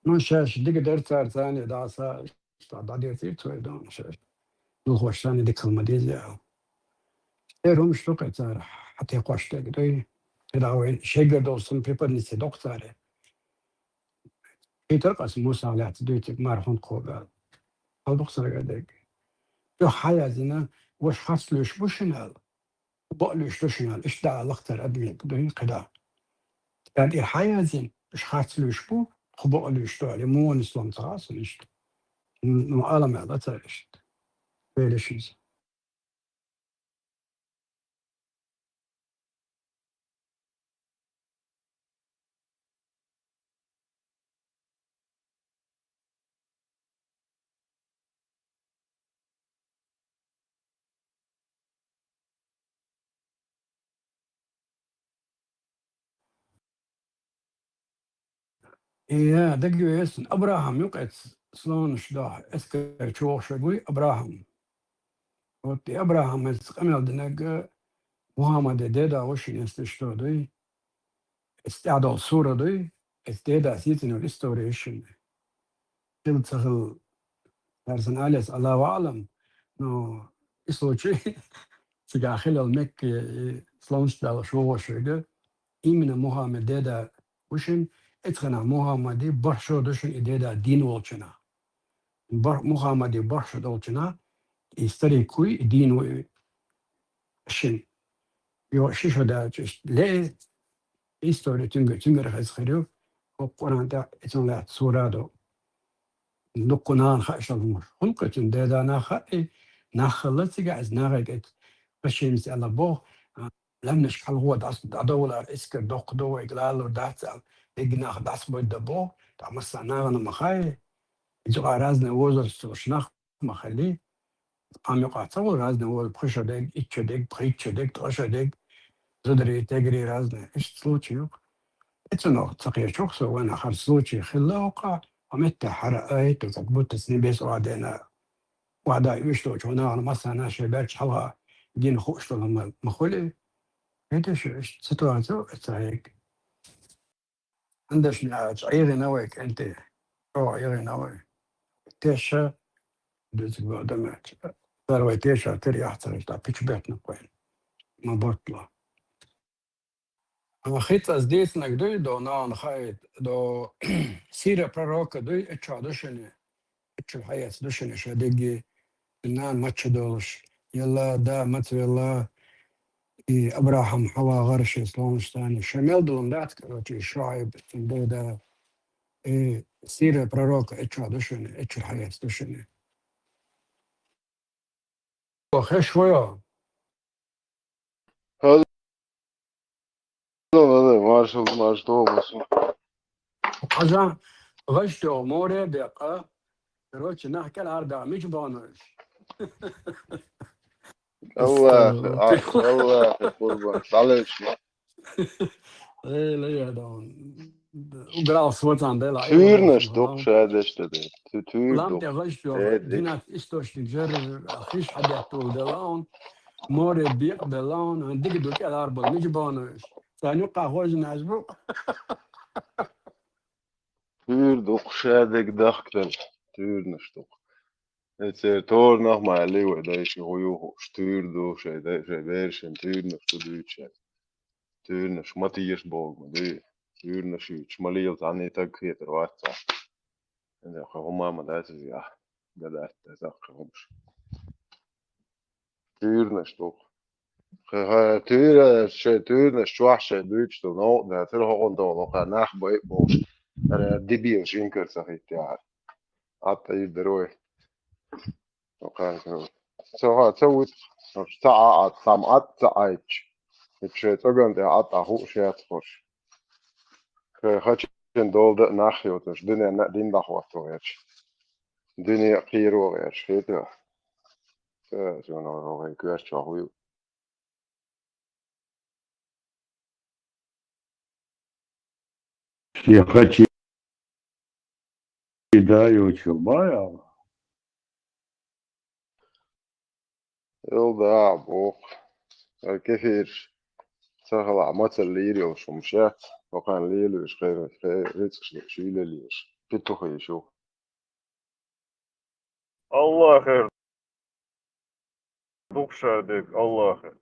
نو شاش ديك درت ثاني داسا دادير تير توي دون شاش دو خوشتاني ديك المديزة هم شتوقع تار حتى يقوش تقدوي إذا وين شيء قدو سن بيبر نسي دكتوري في ترقص موسى على تدويتك مارحون خوبا أو دكتور قدك يو حياة زنا وش خاص ليش بوشنال بقلش لوشنال إيش دا لختر أبي بدون قدا يعني الحياة زين إيش خاص ليش بو خبقلش تو على مو نسلم تراس إيش نو عالم على تريش بيلشيز إيه دقيقة يسن أبراهام يقعد سلون شداه أذكر شو شقوي أبراهام وتي أبراهام استقمل دنق محمد ديدا وشين استشتو دي استعدوا الصورة دي استيدا سيتن الريستوريشن كنت سهل درسن أليس الله أعلم نو إسوتشي سجاخيل المك سلونش دال شو شقة إيمن محمد ديدا وشين اتخنا محمد دي برشو دشن إديدا دين والشنا محمد دي برشو دولشنا يستري كوي دين وشين يو شيشو دا ليه إستوري تنجر خيز خيرو وقران دا إتن لا سورادو نقنان خاشل مش خلقة ديدا ناخا ناخلت جاز ناغت بشيمس الله بو لم نشكل هو داس دولار اسكر دوق دو إقلالو داس إجناخ داس بود بو تعمس ناغنا مخاي جوا رازنا وزر سوشناخ مخلي عم يقع تصور رازنا وزر بخشة ديك إتشة ديك بخيتشة ديك تغشة ديك زدري تجري رازنا إيش تلوتشيو إتنو تقيا شخص وأنا خرصوتشي خلا وقع ومتى حرقاي تثبت سنبيس وعدنا وعدا يشتوش هنا مثلا شباب حوا دين خوش لما مخولي هيدا شو إيش ستواتو إترايك عندش ناس عيري نويك أنت أو عيري نوي تيشا دوز قدامك ثروي تيشا تري أحسن تا بيش بيتنا كوين ما بطلع أما خيط أزديت نقدوي دو نان خيط دو سيرة proroka دوي اتشا دوشني اتشو الحياة دوشني شادقي النان ماتش دولش يلا دا ماتو يلا ابراهام حوا غرش سلونستاني شمال دولم دات كروتي شعيب دا سيرة proroka اتشا دوشني اتشو الحياة دوشني وخش شوية هذا مارشال توماس وقجا غشتو موري بيقى كروتي نحكي العرض مش بانش الله الله قربان معلش ايه لا دون وقرا صوت عن ديلا تورنش دوق شادش تدي تور لام دوق تغشتو دينات استوش تجرر اخيش حد طول دلون موري بيق دلون عندك دوك الاربع مش بانش ثاني قهوج نازبو تور دوق شادك داختل تورنش دوق تور noch mal lewe da ich hoyo stuur do she da she version turnus to do chat turnus Matthias Borg maar du turnus ich mal leel dan niet ook geter wat en dan gewoon maar dat is ja dat is gewoon turnus toch tuur she turnus schwach she Deutsch to no dat er gewoon do nog nach bij bos er debio zinker zeg ik ja at iedereen وكان سويت ساعة سمعت ساعات شيء تقول ده عطا هو شيء تخش خاتشين دول ده ناخيو تش دنيا دين ده وقته يش دنيا خيرو يش هيدا شو نو كياش شاويو Я хочу даю чубая. يلا بوق كيفير سهلا مثل ليريو شو مشات وكان ليلو إيش خير ريتش شيله ليش بتوخي شو الله خير دوق شادك الله خير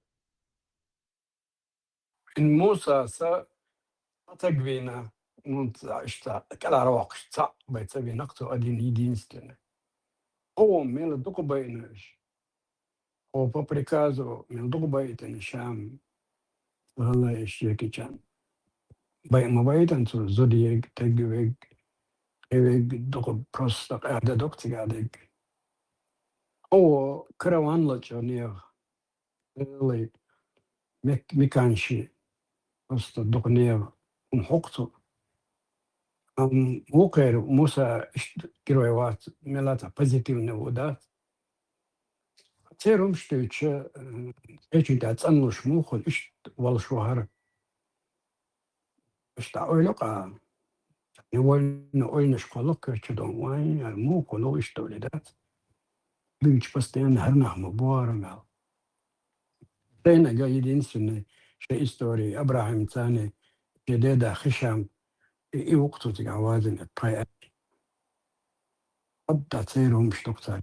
ان موسى سا تقبينا نونت اشتا كلا روق شتا بيتسبي نقطو ادين يدينستن هو من دوك بينش هو بابريكازو من دوك بيتن شام والله يشيكي كان باي ما بيتن سو زوديك تجويك ايوك دوك بروستق اعدا دوك تقعدك هو كروان لجونيو اللي ميكانشي بس الدقنية ومحقته وقير موسى كرويوات ملاتا بوزيتيف نودات تيرم شتيتش ايش انت تصنش موخل ايش والشوهر ايش تعويلقا невольно школу качедом, му коло что ли, да? Бич постоянно харнах мубарам. Тайна единственная, что история Абрахам Цани, جديدة خشم وقته تجاوزن الطيب قد تصيرهم شتوكتا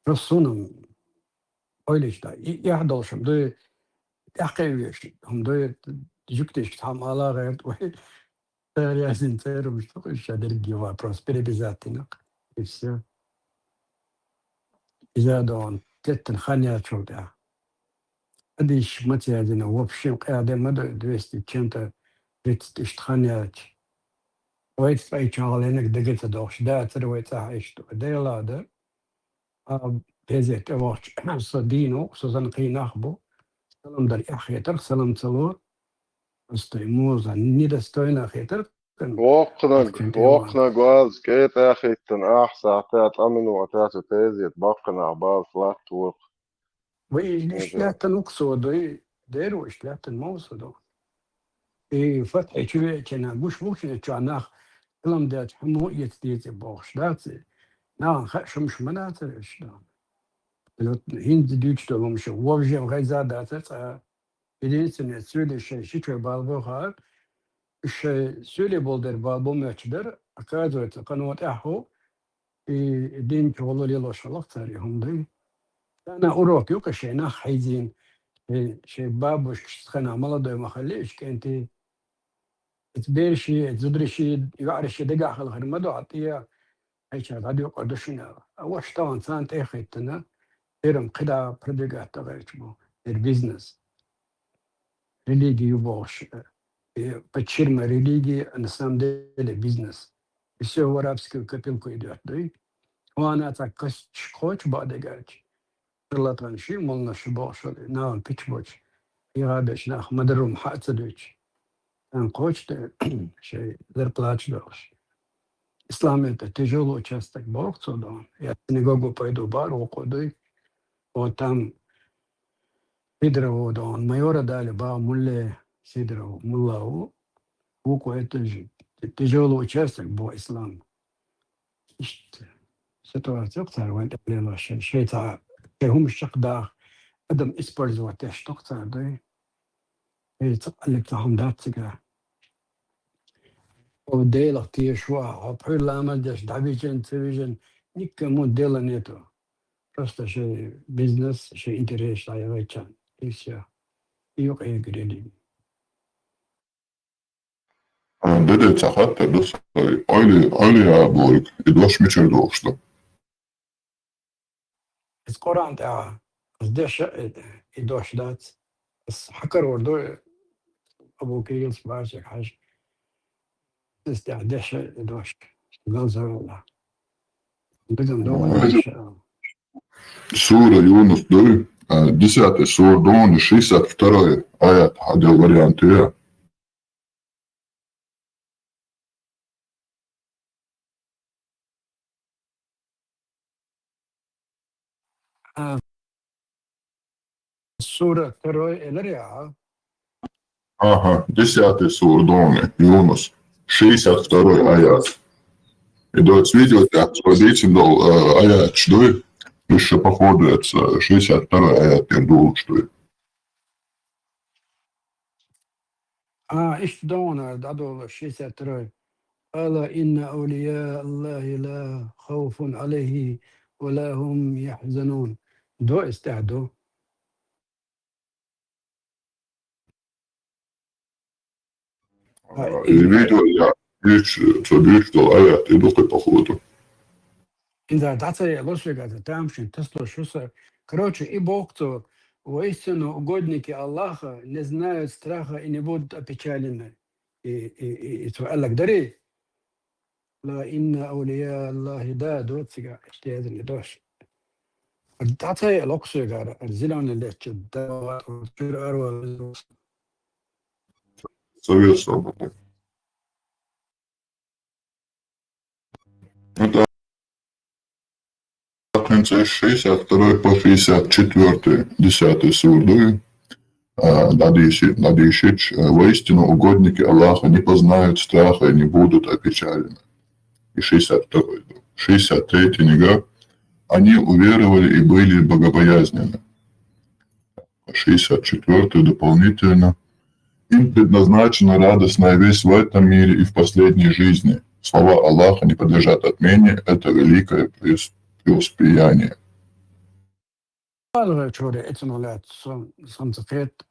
رسونهم أوليش دا يحضرشم دو يحقيوش هم دو جوكتش تحم على غير وحي تارياسين تصيرهم شتوكش هذا الجوا بروسبري بذاتنا إذا دون تلتن خانيات شو دا أديش متى هذين وبشيم قاعدة مدى دوستي كنت ريت خانيات ويت في شغلينك دقيت دوش دا ترويت عيشتو ديلا دا بيزيت اوش صدينو سوزن قيناخبو سلام در اخيتر سلام تلور استيموزا نيدا ستوينا خيتر وقنا جواز كيت أخي أحسن تعت أمن وتعت تيزي تبقنا عبال فلات توق ويش لا تنقصو دوي ديرو إيش لا تنموصدو إيه فتحي شوية كنا بوش كاناخ سلام دات حمو يتديت بوش داتي خشم مش مناتر إيش دا هند ديوتشتو مش وفجم غيزا داتت بدينسن سولي شيء بالبو خار الشيء سولي بولدر بالبو ماتشدر أكادوت قنوات أحو دين شغلو ليلو شلق تاريهم دي أنا أروك يوكا شيء ناخ حيزين شيء بابوش تخنا عملا دوي ما خليش كنتي تبيرشي تزدرشي يعرشي دقا خل غير مدو عطية هيك هذا يقعدوشنا أوش طبعا سانت إخيتنا إيرم قدا بردقا تغيرشمو البيزنس ريليجي يبوش بتشيرما ريليجي أنسام دي البيزنس يسوي ورابسكي وكبيلكو يدوات دوي وانا تاكس شكوش بعدقاش رلطان شي مولنا شبوش ناون بيتش بوش يغابش ناخ مدرو محاطة دوش قوش شيء ذر بلاش دوش إسلامي تجولو часток боксу да я синагогу пойду бар окудой вот там Сидорову да он майора дали ба мулле Сидорову муллау уку это же тяжелый участок был ислам ситуация أكثر وين تقليل شيء تاع هم الشق دا قدم использовать что то да и تقلق تاعهم داتك وديلا تي شوا بحر لا ما داش دعبيجن تيجن نيك موديلا نيتو просто شيء بيزنس شيء انتريس تاع غيتشان إيشيا يوقع قريدي Dedeca hatta da sai aile aborik i doš mičer došlo. القرآن تاع قداش يدوش دات بس حكر وردو أبو كيل سباشك حاج تستع قداش يدوش غلزة والله بدهم دوما Sura Yunus 2, 10. sura Dona 62. ajet, هذا الفاريانت ايه. الصورة تروي الرياء Aha, 10. sura Dona Yunus 62. ajet. И дать видео, как сводитель дал аят, что еще походу это 62 аят, я думал, что إيش دونا دادو شيء تروي قال إن أولياء الله لا خوف عليه ولا هم يحزنون دو استعدوا видео я что аят, иду по походу. إذا تعطي لوشك هذا تامشين تسلو شو короче и Бог то воистину угодники Аллаха не знают страха и не будут опечалены и قال لك دري لا إن أولياء الله دا دوتسيغا اشتيازن دوش تعطي لوكسوغا الزلون اللي تشد وتشير أروى Советского. Это конце 62 по 64, 10 сурдой. Ладишич, воистину угодники Аллаха не познают страха и не будут опечалены. И 63-й нигах. Они уверовали и были богобоязненны. 64-й дополнительно. Им предназначена радостная весть в этом мире и в последней жизни. Слова Аллаха не подлежат отмене. Это великое преуспеяние. Alla tror ett som har lärt som sagt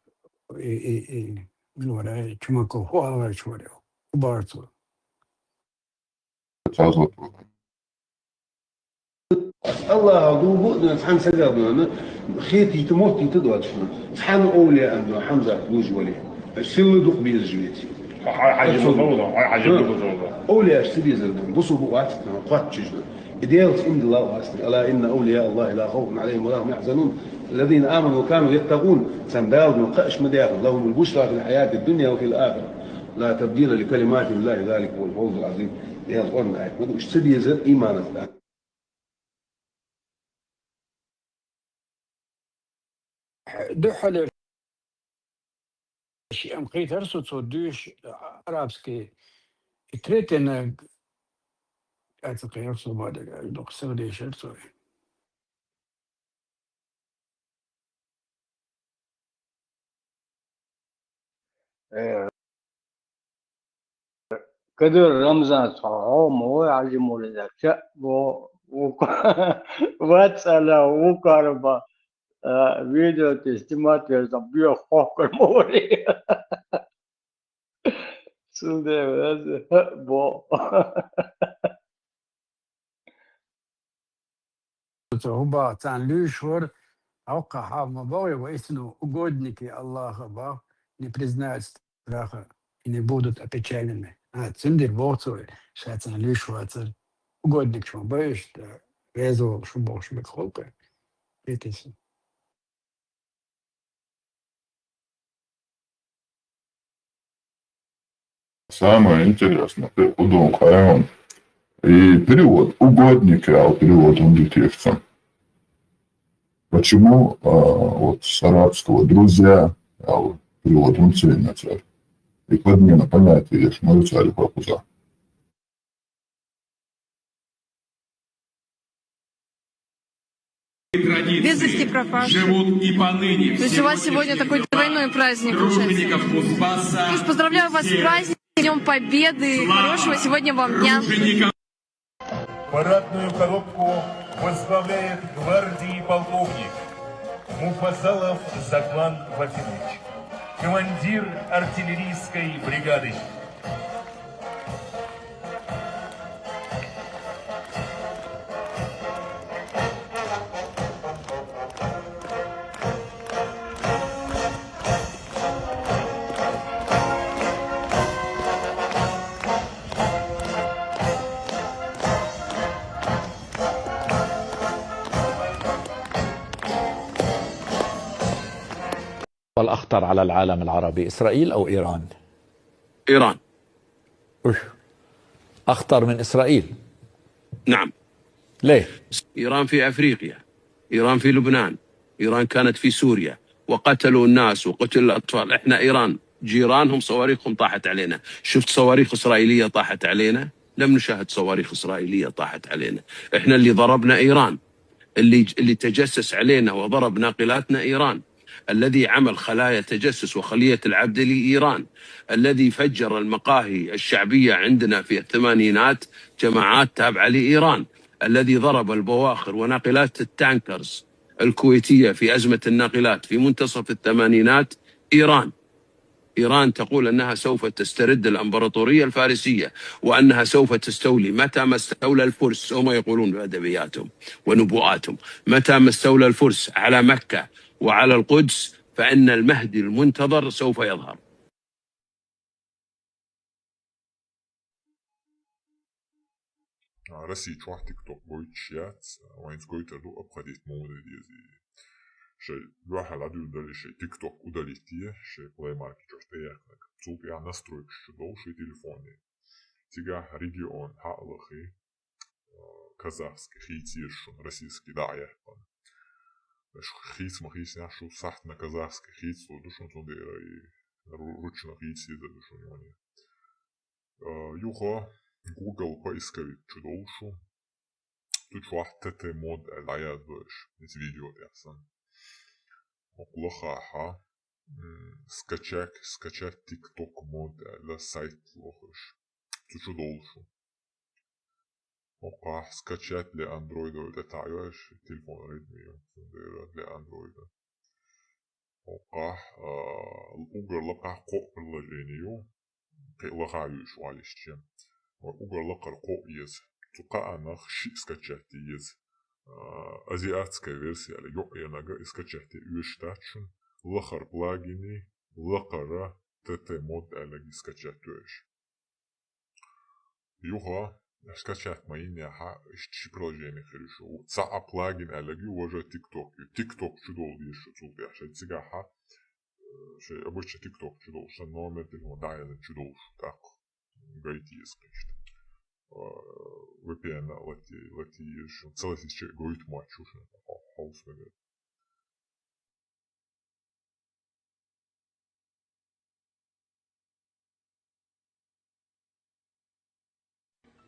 i några чумако alla tror det. Bara så. الله دوبو فحن سجدنا خيتي تموتي تدوات شنو فحن أولياء أنه حمزة دوج ولي السل دوق بيز جويتي حاجة أولياء اشتري زلدون بصوا بقعت قات تجنا إديالت إن الله واسنا ألا إن أولياء الله لا خوف عليهم ولا هم يحزنون الذين آمنوا وكانوا يتقون سنداود وقاش مداخل لهم البشرى في الحياة الدنيا وفي الآخرة لا تبديل لكلمات الله ذلك هو الفوز العظيم إديالت قلنا ما اشتري زل إيمانك دحل شيء أم خير ترسو تصديش عربسكي تريتنا أتقي يرسو بعد دوق سودي شرسو كدر رمضان صوم ويعلموا لذاك واتسالا وكاربا فيديو تستمات يزبيو خوكر موري سودة بو هو تان ليشور أوقع حام باوي وإسنو угодники Аллаха ба не признают страха и не будут опечалены. Цимдир Богцой, шатсан лишуацер, угодник шум боишь, да резал шум Бог шумик холка. Видите? Самое интересное, удумка, и перевод угодники, а перевод он детективцам. Почему вот с арабского друзья, а вот перевод он цельный царь. И подмена понятия есть, мой царь папуза. Без вести пропавших. Живут и поныне. То есть у вас сегодня такой двойной праздник получается. Слушай, поздравляю вас с праздником, Днем Победы, хорошего сегодня вам дня. Парадную коробку возглавляет гвардии полковник Муфазалов Заглан Вафинович, командир артиллерийской бригады. والأخطر على العالم العربي إسرائيل أو إيران؟ إيران. أخطر من إسرائيل؟ نعم. ليه؟ إيران في أفريقيا، إيران في لبنان، إيران كانت في سوريا وقتلوا الناس وقتلوا الأطفال. إحنا إيران جيرانهم صواريخهم طاحت علينا. شفت صواريخ إسرائيلية طاحت علينا؟ لم نشاهد صواريخ إسرائيلية طاحت علينا. إحنا اللي ضربنا إيران، اللي تجسس علينا وضرب ناقلاتنا إيران، الذي عمل خلايا تجسس وخلية العبد لإيران، الذي فجر المقاهي الشعبية عندنا في الثمانينات جماعات تابعة لإيران، الذي ضرب البواخر وناقلات التانكرز الكويتية في أزمة الناقلات في منتصف الثمانينات إيران. إيران تقول أنها سوف تسترد الأمبراطورية الفارسية وأنها سوف تستولي متى ما استولى الفرس، هم يقولون بأدبياتهم ونبوءاتهم، متى ما استولى الفرس على مكة وعلى القدس فإن المهدي المنتظر سوف يظهر. Россия чуах TikTok boychiyat, وين سكويتر دو أبغديت مودي ديزي. شيء الواحد عدول دالي شيء TikTok удалитيه, شيء плей марки чуахтеях, цуп я настройки шедол ши телефоне. Тига регион хаалахи казахский хитиршун российский даях. Хиц махис нашу сахт на казахский хиц, душон тундера и ручно хиц из душон. Юха Google поисковик чудолшу. Тут вахтете мод алая дойш. Из видео ясан. Оклахаха. Скачать TikTok мод на сайт лохаш. Тут чудолшу. Ока скачать для андроида это таешь телефон редми для андроида. Ока угрлака ко приложению лахаюш валище. Угрлака ко из тука анах ши скачать из азиатская версия или йоенага скачать юштачун лахар плагини лахара ТТ мод алги скачать туеш. Юха скачать мои неха ищи приложение хорошо. Ца плагин алги уже TikTok. TikTok чудол еще тут я шесть цыгаха. Шесть обычно TikTok чудол. Что номер телефона дайна чудол так. Гайти есть конечно. VPN лати еще целый сейчас говорит матч уже. Хаус ведет.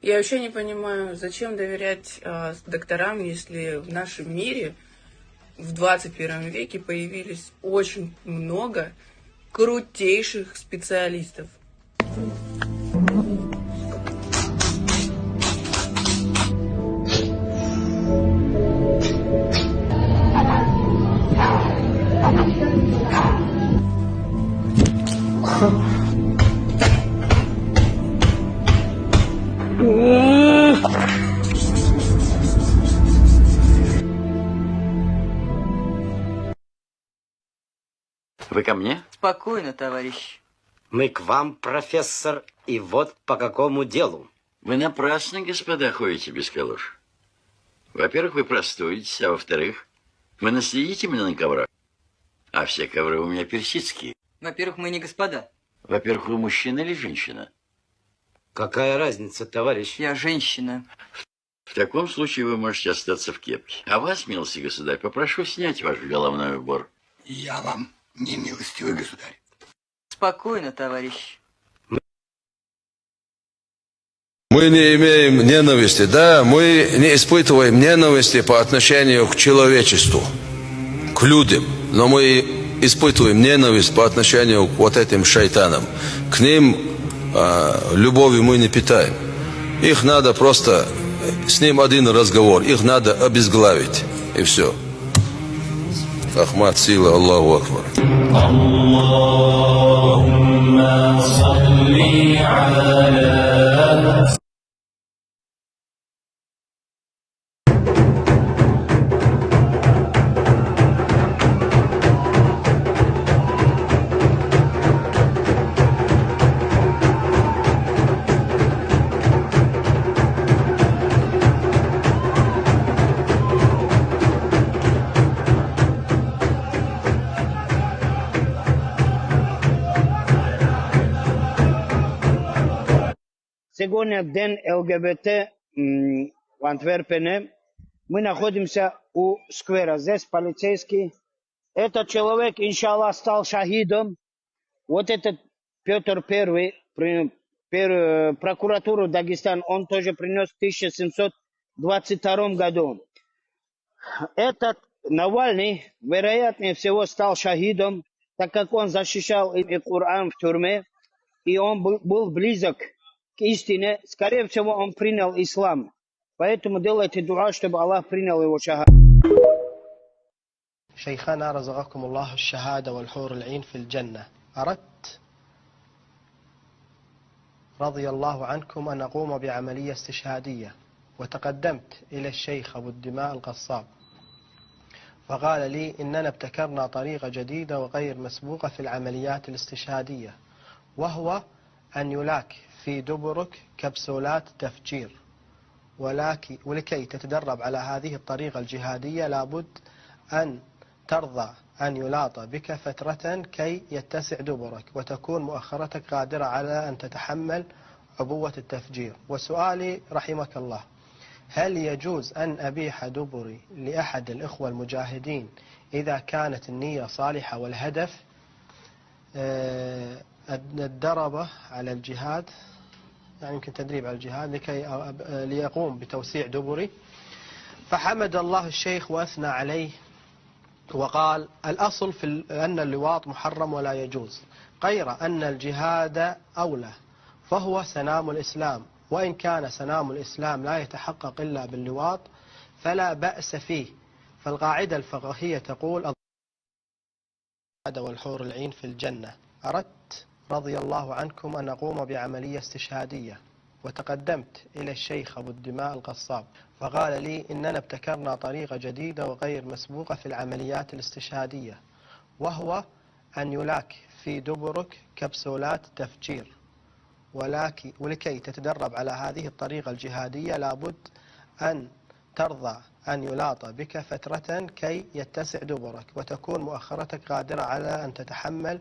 Я вообще не понимаю, зачем доверять докторам, если в нашем мире в 21 веке появились очень много крутейших специалистов. Вы ко мне? Спокойно, товарищ. Мы к вам, профессор, и вот по какому делу. Вы напрасно, господа, ходите без калош. Во-первых, вы простудитесь, а во-вторых, вы наследите меня на коврах. А все ковры у меня персидские. Во-первых, мы не господа. Во-первых, вы мужчина или женщина? Какая разница, товарищ? Я женщина. В таком случае вы можете остаться в кепке. А вас, милостивый государь, попрошу снять ваш головной убор. Я вам не милостивый государь. Спокойно, товарищ. Мы не имеем ненависти, да, мы не испытываем ненависти по отношению к человечеству, к людям, но мы испытываем ненависть по отношению к вот этим шайтанам. К ним любовью мы не питаем. Их надо просто, с ним один разговор, их надо обезглавить, и все. Ахмад, сила, Аллаху Акбар. Аллахумма салли аля. Сегодня день ЛГБТ в Антверпене. Мы находимся у сквера. Здесь полицейский. Этот человек, иншаллах, стал шахидом. Вот этот Петр I, прокуратуру Дагестана, он тоже принес в 1722 году. Этот Навальный, вероятнее всего, стал шахидом, так как он защищал и Коран в тюрьме, и он был близок к истине. Скорее всего, он принял ислам. Поэтому делайте дуа, чтобы Аллах принял его шахад. شيخنا رزقكم الله الشهادة والحور العين في الجنة. أردت رضي الله عنكم أن أقوم بعملية استشهادية، وتقدمت إلى الشيخ أبو الدماء القصاب، فقال لي إننا ابتكرنا طريقة جديدة وغير مسبوقة في العمليات الاستشهادية، وهو أن يلاك في دبرك كبسولات تفجير، ولكي تتدرب على هذه الطريقة الجهادية لابد أن ترضى أن يلاط بك فترة كي يتسع دبرك وتكون مؤخرتك قادرة على أن تتحمل عبوة التفجير. وسؤالي رحمك الله، هل يجوز أن أبيح دبري لأحد الإخوة المجاهدين إذا كانت النية صالحة والهدف الدربة على الجهاد، يعني يمكن تدريب على الجهاد ليقوم بتوسيع دبري. فحمد الله الشيخ وأثنى عليه وقال: الأصل في أن اللواط محرم ولا يجوز، غير أن الجهاد أولى فهو سنام الإسلام، وإن كان سنام الإسلام لا يتحقق إلا باللواط فلا بأس فيه، فالقاعدة الفقهية تقول والحور العين في الجنة. أردت رضي الله عنكم أن أقوم بعملية استشهادية، وتقدمت إلى الشيخ أبو الدماء القصاب، فقال لي إننا ابتكرنا طريقة جديدة وغير مسبوقة في العمليات الاستشهادية، وهو أن يلاك في دبرك كبسولات تفجير، ولكي تتدرب على هذه الطريقة الجهادية لابد أن ترضى أن يلاط بك فترة كي يتسع دبرك وتكون مؤخرتك قادرة على أن تتحمل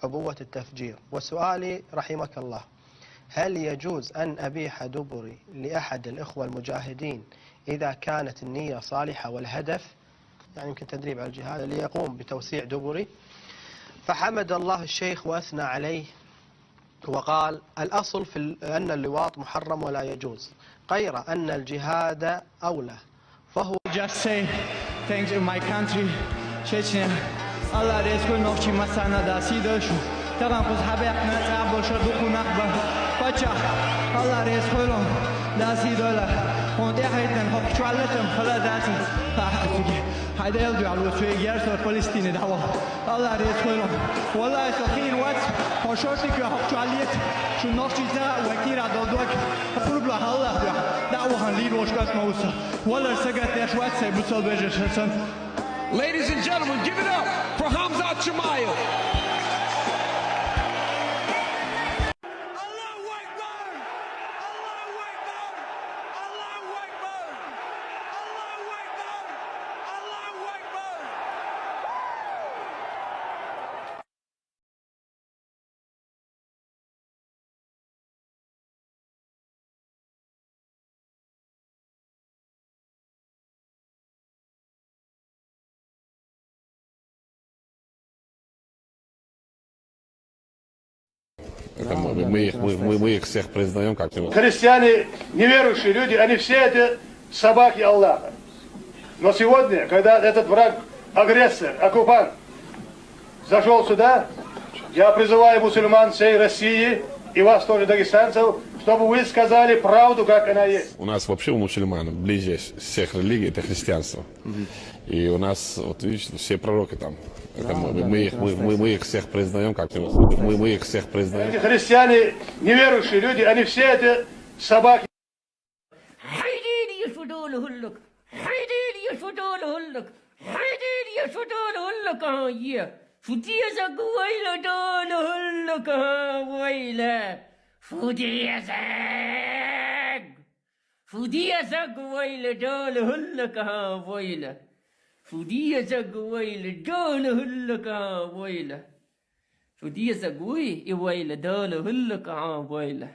عبوة التفجير. وسؤالي رحمك الله: هل يجوز أن أبيح دبري لأحد الإخوة المجاهدين إذا كانت النية صالحة والهدف، يعني يمكن تدريب على الجهاد، ليقوم بتوسيع دبري؟ فحمد الله الشيخ وأثنى عليه وقال: الأصل في أن اللواط محرم ولا يجوز، غير أن الجهاد أولى فهو. Just say thanks to my country, Chechnya. Allah rezgul noqchi masana da sidoshu. Tagan qoz habaqna tabol shadu qunaqba. Pacha. Allah rezgul da sidola. Onde haydan hoqchwalatam khaladati. هذا يلدو على الوسوي جالس فلسطين دعوة الله رزقهم والله سخين وقت وشوتك وحقاليت شو نقطة وكير على دوك أقول له الله دعوة هنليد وشكاس موسى والله سجت أشوات سيبصل بجشسن. Ladies and gentlemen, give it up for Hamza Chimayo. Мы их всех признаем как Христиане, неверующие люди, они все это собаки Аллаха. Но сегодня, когда этот враг, агрессор, оккупант зашел сюда, я призываю мусульман всей России и вас тоже, дагестанцев, чтобы вы сказали правду, как она есть. У нас вообще у мусульман ближе всех религий это христианство. И у нас, вот видишь, все пророки там. Это мы их всех признаем как мы их всех признаем. Эти христиане, неверующие люди, они все это собаки. فودية زقويل دول هلك ويله فودية زقوي ويل دول هلك ويله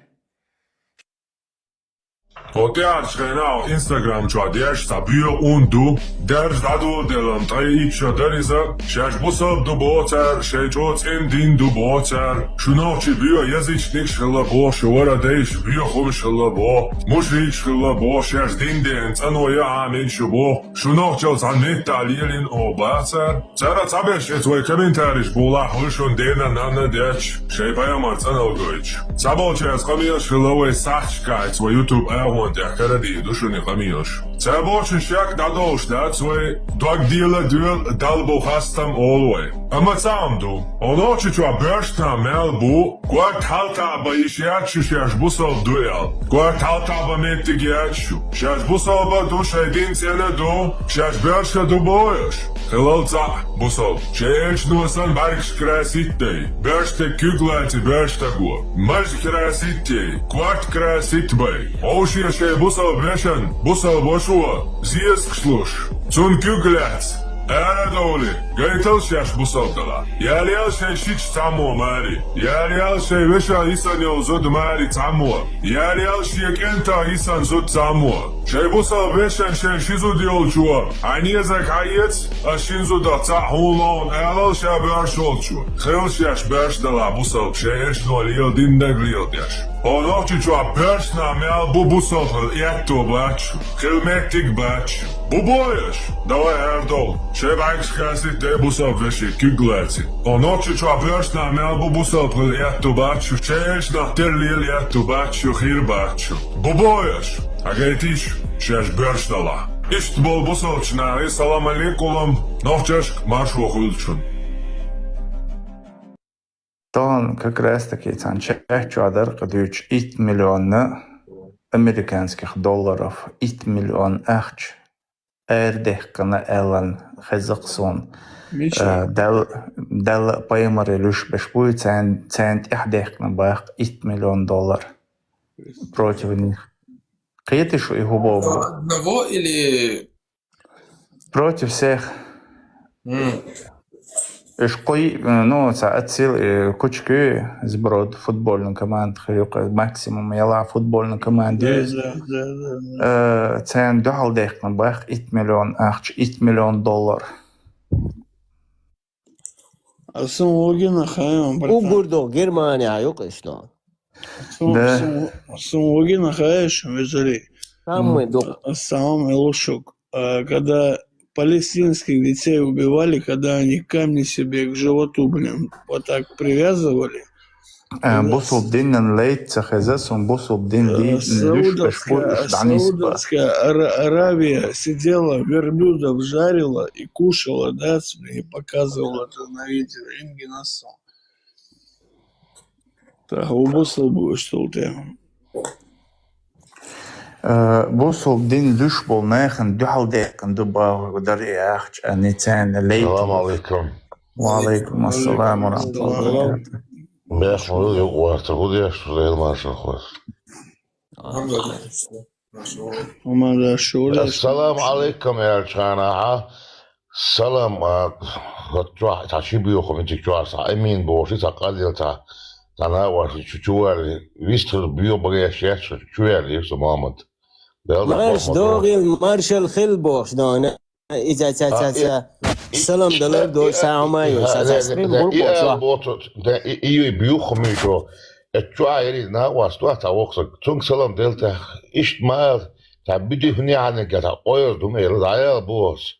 Otear canal Instagram čuadieș sa bio undu derj dadu delam tai choderiza shash busab du boter shejot indin du boter shunov chi bio yazıçnik shilla bo shwara deish bio khum shilla bo mushrik shilla bo shash dinden tsanoya amin shubo shunov chol zanet talilin obaser zara tabesh etwe komentarish bola hushun dena nana dech shebaya martsanal goich sabolchas qamiya shilla we sachka etwe YouTube want der karadi dushuni qamiyosh Sabochen shak dadosh dat way dog dealer duel dalbo hastam alway ama samdu onochi chwa bershta melbu quart halta ba ishiach shash busol duel quart halta ba metigiachu shash busol ba dushay din sene do shash bersha do boyosh Helolza busol chech nusan barks krasitay bershta kuglati bershta go maj krasitay quart krasitbay oshi Busal Beshan, Busal Boshua, Zies Schlush, Zun Kuglats, أنا دولي قيتلش ياش بصوتلا يا ليال شي شيش تعمو ماري يا ليال شي بشا يسان يوزود ماري تعمو يا ليال شيك انت يسان زود تعمو شي بصل بشان شي شيزو ديول جوا عيني زك عيت اشينزو دا تعهولون ألال شا برشول جو خيلش ياش برش دلا بصل شي اش نوليل دين دقليل ياش Onoći ću persna mjel bubusol jetto baču, hilmetik baču. Buboješ, davai erdol, še vaikskasi te busol veši kigleci. Onoći ću persna mjel bubusol jetto baču, še ešna terlil jetto baču, hir baču. Buboješ, agajtiš, šeš bersnala. İşte bol busolčnari, salam aleykulum, novčešk maršu hulčun. طبعا كراستا كيتان شاهد عدر قدوش 8 مليون أمريكانسكих долларов 8 مليون أخش أردخ كنا ألان خزقسون دل بايمر لوش بشبوي цент إحدخ نباق 8 مليون دولار против них. Какие что его богу? Одного или... Против всех. Шкой, ну, отсил кучки сброд футбольную команду, максимум я футбольную команду. Цен дохал дехна бах 8 миллион ахч 8 миллион доллар. Сумогина хаем. Угурдо Германия yok işte. Сумогина хаешь везли. Самый лучшок. Когда палестинских детей убивали, когда они камни себе к животу, блин, вот так привязывали. Бусулдин лейт цахазасум бусулдин Саудовская Аравия сидела, верблюдов жарила и кушала, да, и показывала это на видео. Ингенасо. Так, убусал бы, что у тебя. بوصل دوش بول ناخن دو حلديق دبا ودري اخش انيتان ليت. السلام عليكم. وعليكم السلام ورحمة الله وبركاته. بيحملوا يقوى تقول يا شليل ما شاء الله. السلام عليكم يا جماعة. سلام تروح تعشي بيوخم انت تروح امين بوشي تقلل تانا وش تشوالي ويستر بيو بغي اشياء تشوالي سمامد. مارش دوغي مارشال خلبوش دانا إذا سلام دلار دو ساعة مايو ساسبين بولبوش ده إيو بيوخ ميشو التوعيري ناواس توعتا وقصك تونك سلام دلتا إشت مال تعبدي هني عنك تا أوير دومير دعيال بوس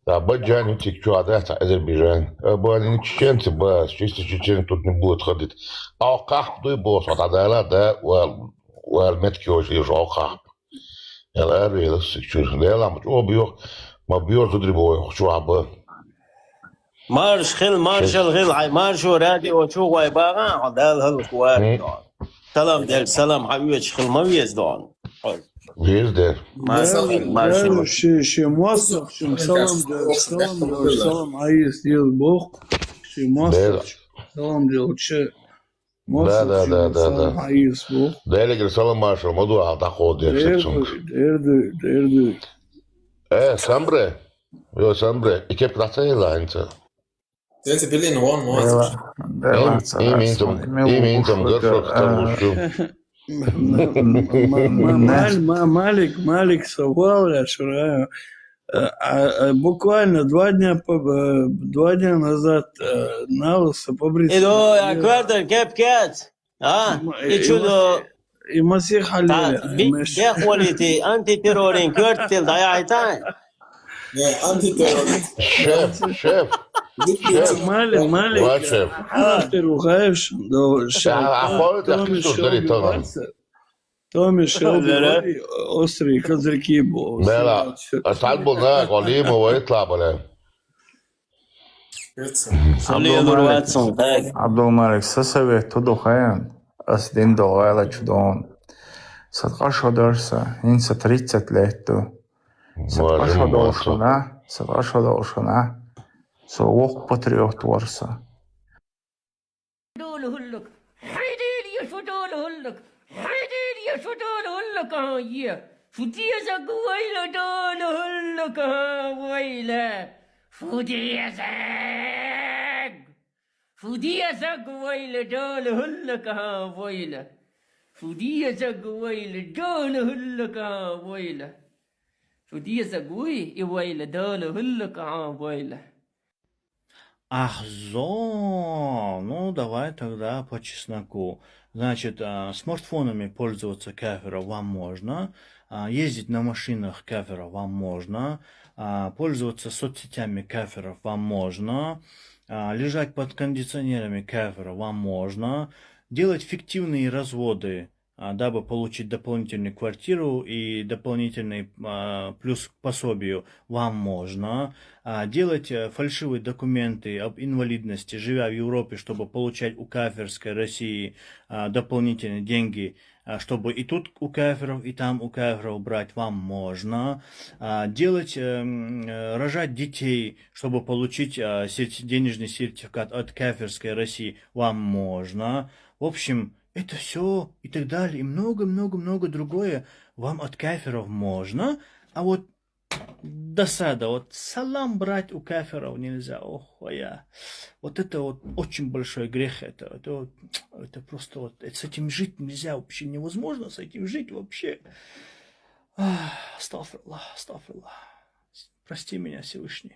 بجان يتك توعدا تا أذربيجان بواني نتشين تباس تشين тут не будет ходить а قحب دوي بوس وتعدالا ده والمتكيوش يجو قحب ela era ela se churra dela mas o bior ما بيور تدريبو شو عبا مارش خل مارشال غل عي مارشو رادي وشو واي باغا عدال هالكوار سلام دل سلام حبيبش خل ما بيزدون بيزدر مارشال شي موصف شي سلام دل سلام عايز يل بوق شي موصف سلام دل شي Да. Да, я говорю, салам маршал, моду атаку дерсексон. Дерду. Sambre. Jo, Sambre. Ik heb dat heel lang. Dit is Berlin one more. Imintum gurfok tamushu. Малик совал, я шураю. Буквально 2 дня назад Наус побрился. إذا كوارتر كيف كات يشودو يمسيح عليه يا اخوانتي انتي تيرورين كوارتر ضيعتين انتي تيرورين شيف مالك حاضر وخايف دو تومي شلبي أسري كذركيبو لا تعالوا هناك وليمة ويطلع بلا عبد الملك سسوي تدو خيان أسدين دو غالا جدون ستقاشو درسا إن ستريتت ليتو ستقاشو دوشنا سووق بطريوت ورسا دول هلك حيدين يشدول هلك حيدين يشدول هلك يه شو تيزا قويلة دول هلك ويلة فوديزق ويل دول هلك ها ويله فوديزق ويل دول هلك ها ويله فوديزق ويل دول هلك ها ويله. Ах, ну давай тогда по чесноку. Значит, смартфонами пользоваться кафира вам можно, ездить на машинах кафира вам можно, пользоваться соцсетями кафиров вам можно, лежать под кондиционерами кафира вам можно, делать фиктивные разводы, дабы получить дополнительную квартиру и дополнительный плюс к пособию вам можно, делать фальшивые документы об инвалидности, живя в Европе, чтобы получать у кафирской России дополнительные деньги, чтобы и тут у кафиров, и там у кафиров брать вам можно, рожать детей, чтобы получить денежный сертификат от кафирской России вам можно. В общем, это все и так далее, и много-много-много другое вам от кафиров можно, а вот досада, вот салам брать у кафиров нельзя, вот это вот очень большой грех, это просто вот, с этим жить нельзя, вообще невозможно с этим жить вообще. Астагфируллах, прости меня, Всевышний.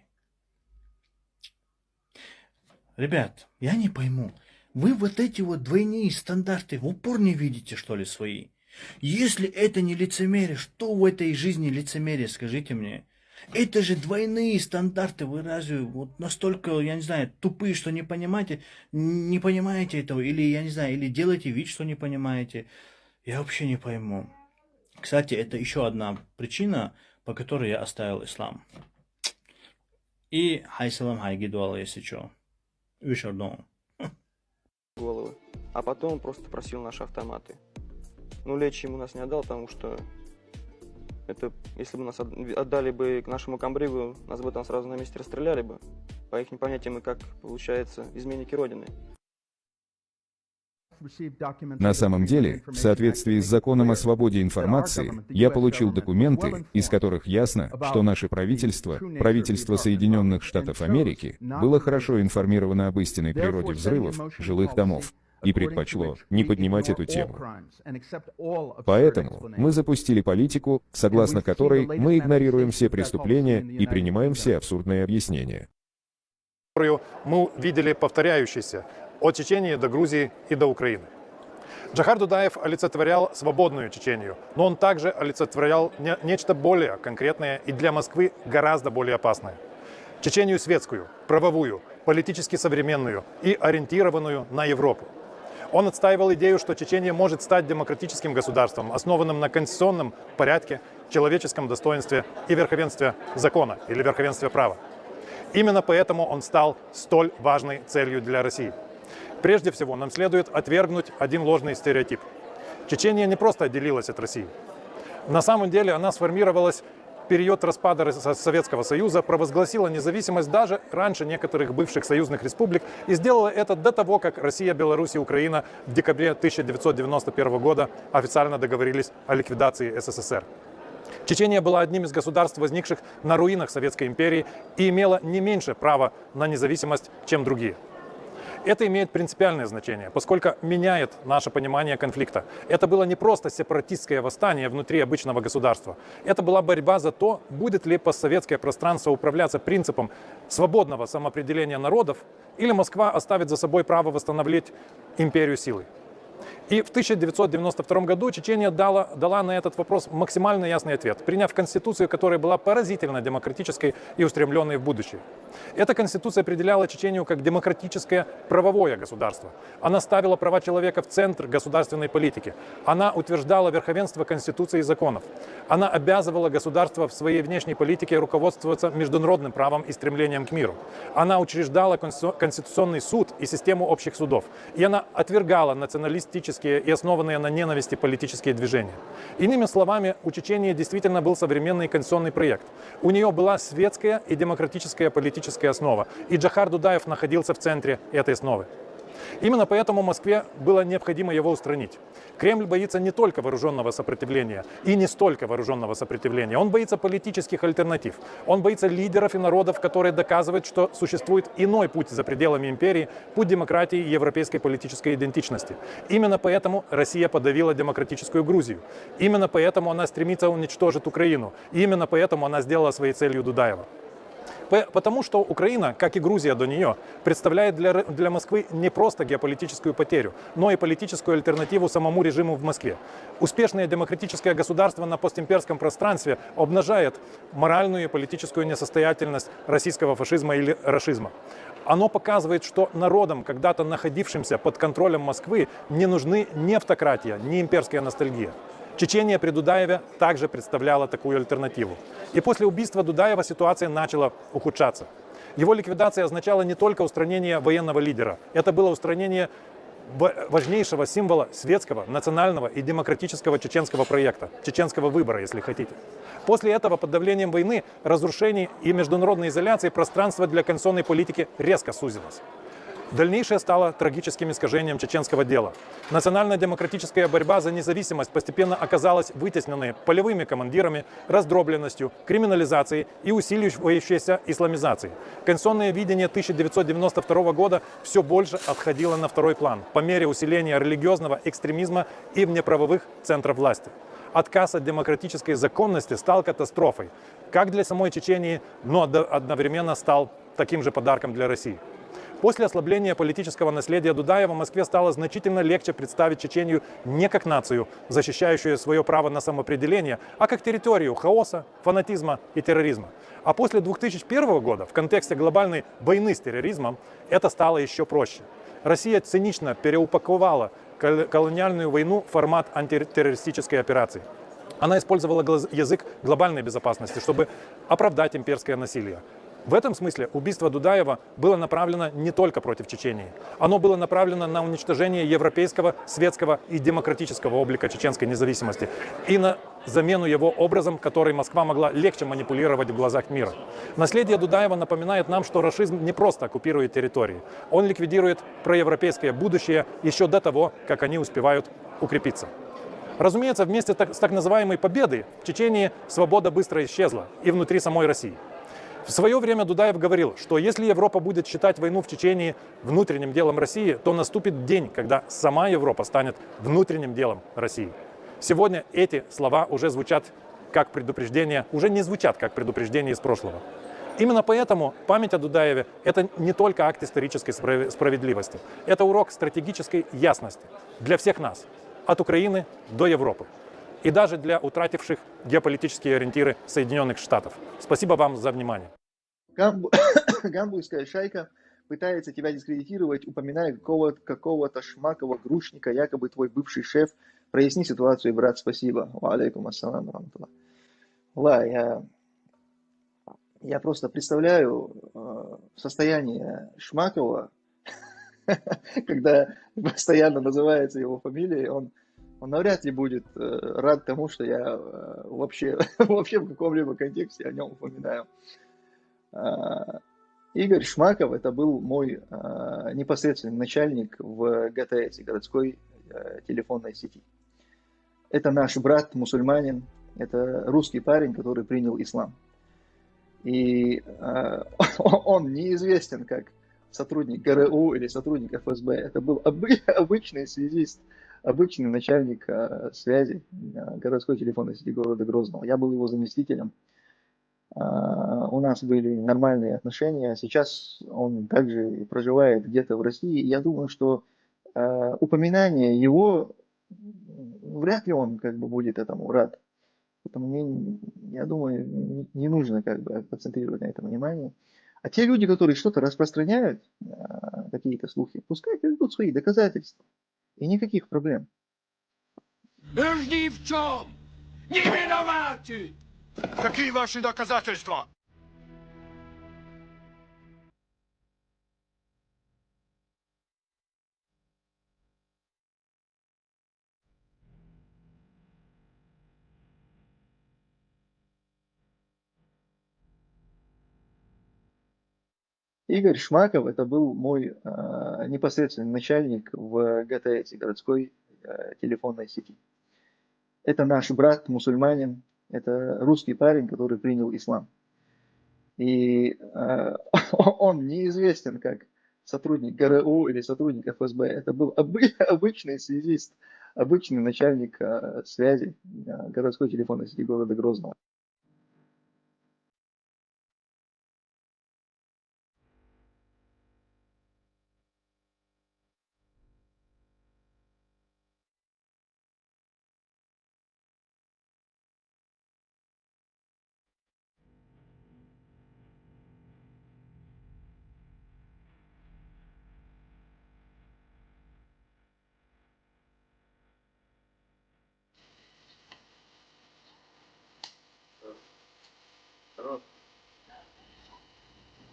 Ребят, я не пойму, вы вот эти вот двойные стандарты в упор не видите, что ли, свои? Если это не лицемерие, что в этой жизни лицемерие, скажите мне? Это же двойные стандарты, вы разве вот настолько, я не знаю, тупые, что не понимаете этого, или, я не знаю, или делаете вид, что не понимаете? Я вообще не пойму. Кстати, это еще одна причина, по которой я оставил ислам. И хайсалам хайгидуал, если что. Вишардон. Головы. А потом он просто просил наши автоматы. Ну, лечь ему нас не отдал, потому что это, если бы нас отдали бы к нашему комбригу, нас бы там сразу на месте расстреляли бы. По их понятиям, мы как, получается, изменники Родины. На самом деле, в соответствии с законом о свободе информации, я получил документы, из которых ясно, что наше правительство, правительство Соединенных Штатов Америки, было хорошо информировано об истинной природе взрывов жилых домов и предпочло не поднимать эту тему. Поэтому мы запустили политику, согласно которой мы игнорируем все преступления и принимаем все абсурдные объяснения. Мы видели повторяющиеся от Чечении до Грузии и до Украины. Джохар Дудаев олицетворял свободную Чечению, но он также олицетворял нечто более конкретное и для Москвы гораздо более опасное. Чечению светскую, правовую, политически современную и ориентированную на Европу. Он отстаивал идею, что Чечения может стать демократическим государством, основанным на конституционном порядке, человеческом достоинстве и верховенстве закона или верховенстве права. Именно поэтому он стал столь важной целью для России. Прежде всего, нам следует отвергнуть один ложный стереотип. Чечения не просто отделилась от России. На самом деле она сформировалась в период распада Советского Союза, провозгласила независимость даже раньше некоторых бывших союзных республик и сделала это до того, как Россия, Беларусь и Украина в декабре 1991 года официально договорились о ликвидации СССР. Чечения была одним из государств, возникших на руинах Советской империи, и имела не меньше права на независимость, чем другие. Это имеет принципиальное значение, поскольку меняет наше понимание конфликта. Это было не просто сепаратистское восстание внутри обычного государства. Это была борьба за то, будет ли постсоветское пространство управляться принципом свободного самоопределения народов, или Москва оставит за собой право восстановить империю силой. И в 1992 году Чечения дала на этот вопрос максимально ясный ответ, приняв конституцию, которая была поразительно демократической и устремленной в будущее. Эта конституция определяла Чечению как демократическое правовое государство. Она ставила права человека в центр государственной политики. Она утверждала верховенство конституции и законов. Она обязывала государство в своей внешней политике руководствоваться международным правом и стремлением к миру. Она учреждала конституционный суд и систему общих судов. И она отвергала националистические и основанные на ненависти политические движения. Иными словами, у Чечении действительно был современный конституционный проект. У нее была светская и демократическая политическая основа. И Джохар Дудаев находился в центре этой основы. Именно поэтому Москве было необходимо его устранить. Кремль боится не только вооруженного сопротивления и не столько вооруженного сопротивления. Он боится политических альтернатив. Он боится лидеров и народов, которые доказывают, что существует иной путь за пределами империи, путь демократии и европейской политической идентичности. Именно поэтому Россия подавила демократическую Грузию. Именно поэтому она стремится уничтожить Украину. И именно поэтому она сделала своей целью Дудаева. Потому что Украина, как и Грузия до нее, представляет для Москвы не просто геополитическую потерю, но и политическую альтернативу самому режиму в Москве. Успешное демократическое государство на постимперском пространстве обнажает моральную и политическую несостоятельность российского фашизма или рашизма. Оно показывает, что народам, когда-то находившимся под контролем Москвы, не нужны ни автократия, ни имперская ностальгия. Чечения при Дудаеве также представляла такую альтернативу. И после убийства Дудаева ситуация начала ухудшаться. Его ликвидация означала не только устранение военного лидера. Это было устранение важнейшего символа светского, национального и демократического чеченского проекта, чеченского выбора, если хотите. После этого, под давлением войны, разрушений и международной изоляции, пространство для конституционной политики резко сузилось. Дальнейшее стало трагическим искажением чеченского дела. Национально-демократическая борьба за независимость постепенно оказалась вытесненной полевыми командирами, раздробленностью, криминализацией и усиливающейся исламизацией. Конституционное видение 1992 года все больше отходило на второй план по мере усиления религиозного экстремизма и внеправовых центров власти. Отказ от демократической законности стал катастрофой, как для самой Чечении, но одновременно стал таким же подарком для России. После ослабления политического наследия Дудаева Москве стало значительно легче представить Чечению не как нацию, защищающую свое право на самоопределение, а как территорию хаоса, фанатизма и терроризма. А после 2001 года, в контексте глобальной войны с терроризмом, это стало еще проще. Россия цинично переупаковала колониальную войну в формат антитеррористической операции. Она использовала язык глобальной безопасности, чтобы оправдать имперское насилие. В этом смысле убийство Дудаева было направлено не только против Чечении. Оно было направлено на уничтожение европейского, светского и демократического облика чеченской независимости и на замену его образом, который Москва могла легче манипулировать в глазах мира. Наследие Дудаева напоминает нам, что рашизм не просто оккупирует территории. Он ликвидирует проевропейское будущее еще до того, как они успевают укрепиться. Разумеется, вместе с так называемой победой в Чечении свобода быстро исчезла и внутри самой России. В свое время Дудаев говорил, что если Европа будет считать войну в Чечении внутренним делом России, то наступит день, когда сама Европа станет внутренним делом России. Сегодня эти слова уже звучат как предупреждение, уже не звучат как предупреждение из прошлого. Именно поэтому память о Дудаеве – это не только акт исторической справедливости, это урок стратегической ясности для всех нас, от Украины до Европы. И даже для утративших геополитические ориентиры Соединенных Штатов. Спасибо вам за внимание. Гамбургская шайка пытается тебя дискредитировать, упоминая какого-то шмакого грушника, якобы твой бывший шеф. Проясни ситуацию, брат, спасибо. Ва алейкум ассалам. Я просто представляю состояние Шмакова, когда постоянно называется его фамилией, он навряд ли будет рад тому, что я вообще в каком-либо контексте о нем упоминаю. Игорь Шмаков — это был мой непосредственный начальник в ГТС, городской телефонной сети. Это наш брат, мусульманин, это русский парень, который принял ислам. И он неизвестен как сотрудник ГРУ или сотрудник ФСБ. Это был обычный связист, обычный начальник связи городской телефонной сети города Грозного. Я был его заместителем. У нас были нормальные отношения. Сейчас он также проживает где-то в России. Я думаю, что упоминание его, вряд ли он будет этому рад. Поэтому я думаю, не нужно концентрировать на этом внимание. А те люди, которые что-то распространяют, какие-то слухи, пускай приведут свои доказательства. И никаких проблем. Ни в чем! Не виноваты! Какие ваши доказательства? Игорь Шмаков, это был мой непосредственный начальник в ГТС, городской телефонной сети. Это наш брат, мусульманин, это русский парень, который принял ислам. И он неизвестен как сотрудник ГРУ или сотрудник ФСБ. Это был обычный связист, обычный начальник связи городской телефонной сети города Грозного.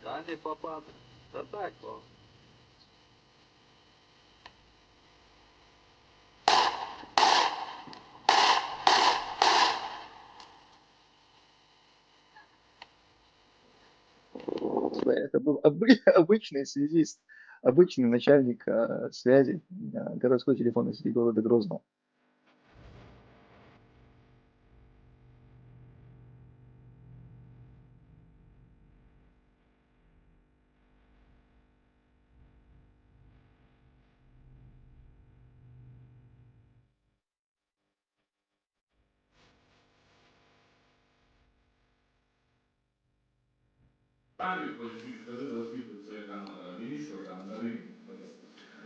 Далее папа, да так вот. Это был обычный связист, обычный начальник связи городской телефонной сети города Грозного.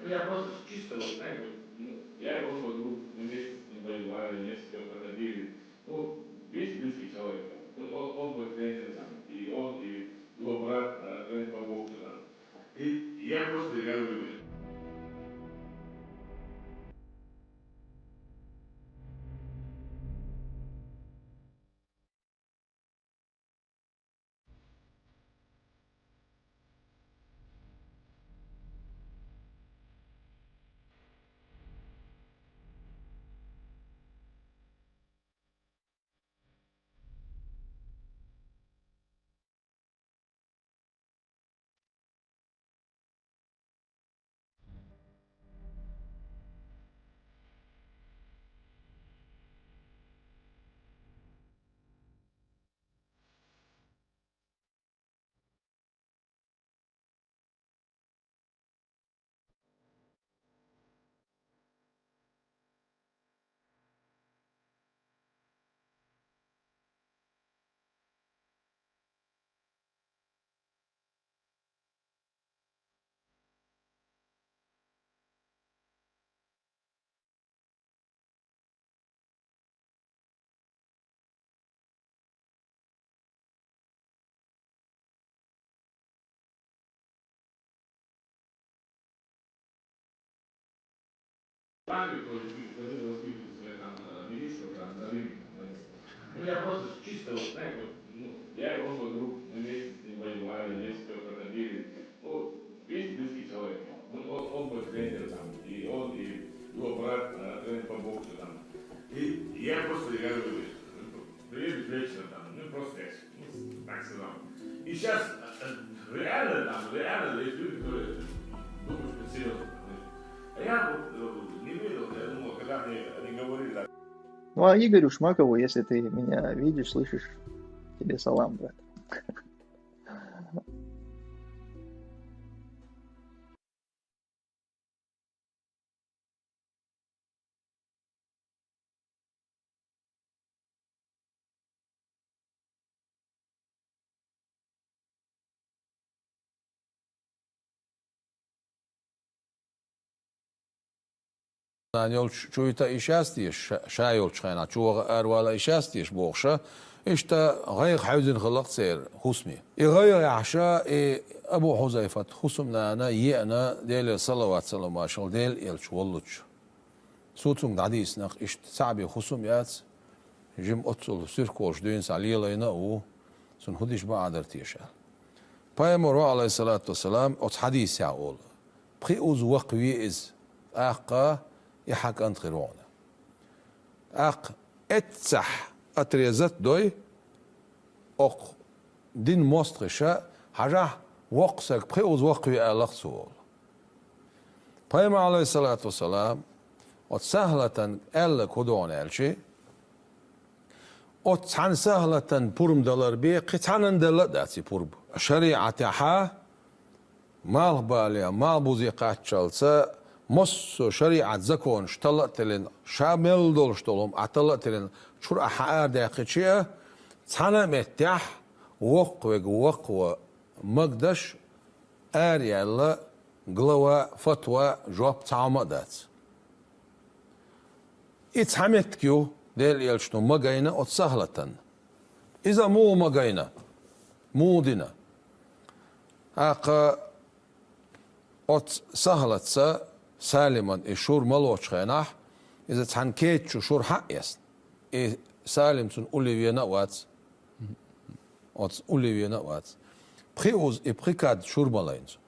Я просто чисто, вот, знаете, ну, я его друг, мы вместе с ним воевали, вместе все проходили. Ну, весь близкий человек. Он мой тренер, там, и он, и его брат, тренер по боксу. И я просто говорю, ну, я просто чисто, вот, знаете, вот, ну, я он мой друг, мы вместе с ним воевали, вместе все проходили. Ну, весь близкий человек. Он мой тренер, там, и он, и его брат, тренер по боксу, там. И я просто говорю, приедет вечером, там, ну, просто я, ну, так сказал. И сейчас реально есть люди, которые думают, что серьезно. А я вот не верил, я думал, когда мне они говорили так. Ну а Игорю Шмакову, если ты меня видишь, слышишь, тебе салам, брат. Nanyol çuyta işastiş şayol çıkana çuğa ervala işastiş boğşa işte gayr havzin xalaq seyr husmi. İgayr yaşa Abu Huzayfat husumna yena del salavat salama şol del el çolluç. Sutung dadis nach ist sabi husum yats jim otsul sürkoş düğün saliyelayna o sun hudiş ba'adar tiyşa. Peygamber aleyhissalatu vesselam ot hadis ya ol. Pri uz waqwi iz aqa يحق أنت غيرونا أق اتسح أتريزت دوي أق دين مستغشة حاجة وقسك بخيوز وقوي ألقصول بيما عليه الصلاة والسلام وتسهلة ألا كدون ألشي وتحن سهلة برم دولار بي قتحن دلت داتي برب شريعة حا مال باليا مال بوزيقات شلسة مص شريعة زكون شطلت لين شامل دول شطلهم اعتلت لين شور أحقار داقيتشيه تحن متح وقوة مقدش آريا الله قلوة فتوى جواب تعمدات اتحمتكيو ديل يلشنو مقاينة وتسهلة إذا مو مقاينة مو دينا أقا سهلة سالما إشور ملوش خيناح إذا تحنكيتشو شور حق يس سالم سن أوليفيا نوات أوليفيا نوات بخيوز إبخيكاد شور ملاينز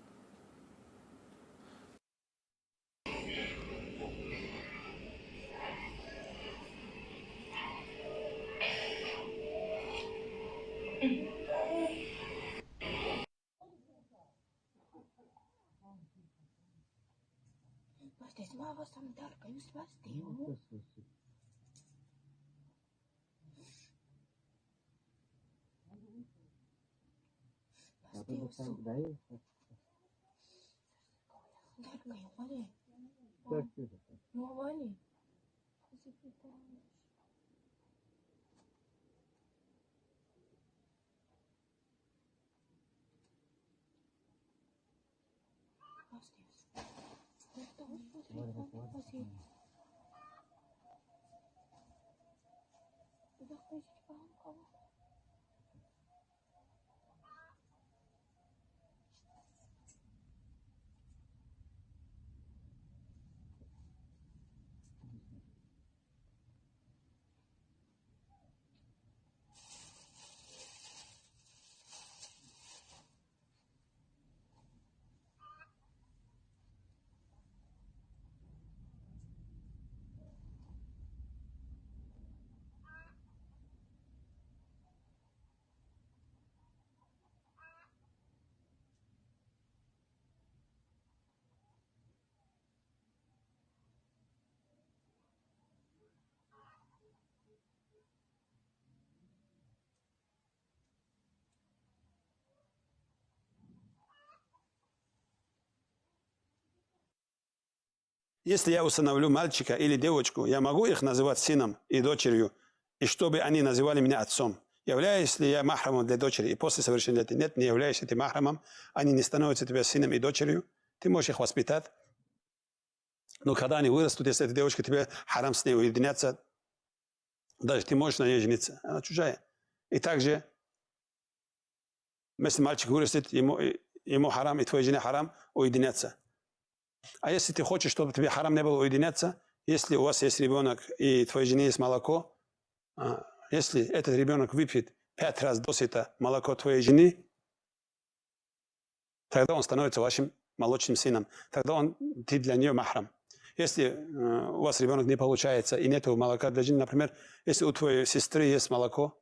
Если я усыновлю мальчика или девочку, я могу их называть сыном и дочерью, и чтобы они называли меня отцом. Являюсь ли я махрамом для дочери и после совершеннолетия? Нет, не являешься ты махрамом. Они не становятся тебе сыном и дочерью. Ты можешь их воспитать. Но когда они вырастут, если эта девочка тебе харам с ней уединяться, даже ты можешь на ней жениться. Она чужая. И также, если мальчик вырастет, ему харам, и твоей жене харам уединяться. А если ты хочешь, чтобы тебе харам не было уединяться, если у вас есть ребенок и твоей жене есть молоко, если этот ребенок выпьет 5 раз досыта молоко твоей жены, тогда он становится вашим молочным сыном. Тогда ты для нее махрам. Если у вас ребенок не получается и нет молока для жены, например, если у твоей сестры есть молоко,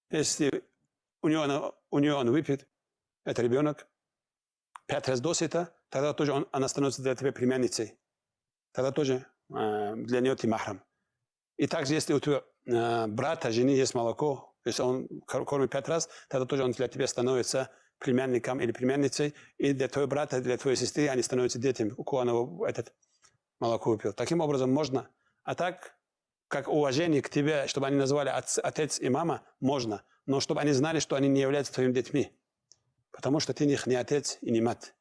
если у нее он выпьет, этот ребенок, 5 раз досыта, тогда тоже она становится для тебя племянницей. Тогда тоже для нее ты махрам. И также, если у твоего брата, жены есть молоко, если он кормит 5 раз, тогда тоже он для тебя становится племянником или племянницей. И для твоего брата, для твоей сестры они становятся детьми, у кого она этот молоко выпил. Таким образом можно. А так, как уважение к тебе, чтобы они называли отец и мама, можно. Но чтобы они знали, что они не являются твоими детьми. Потому что ты их не отец и не мать.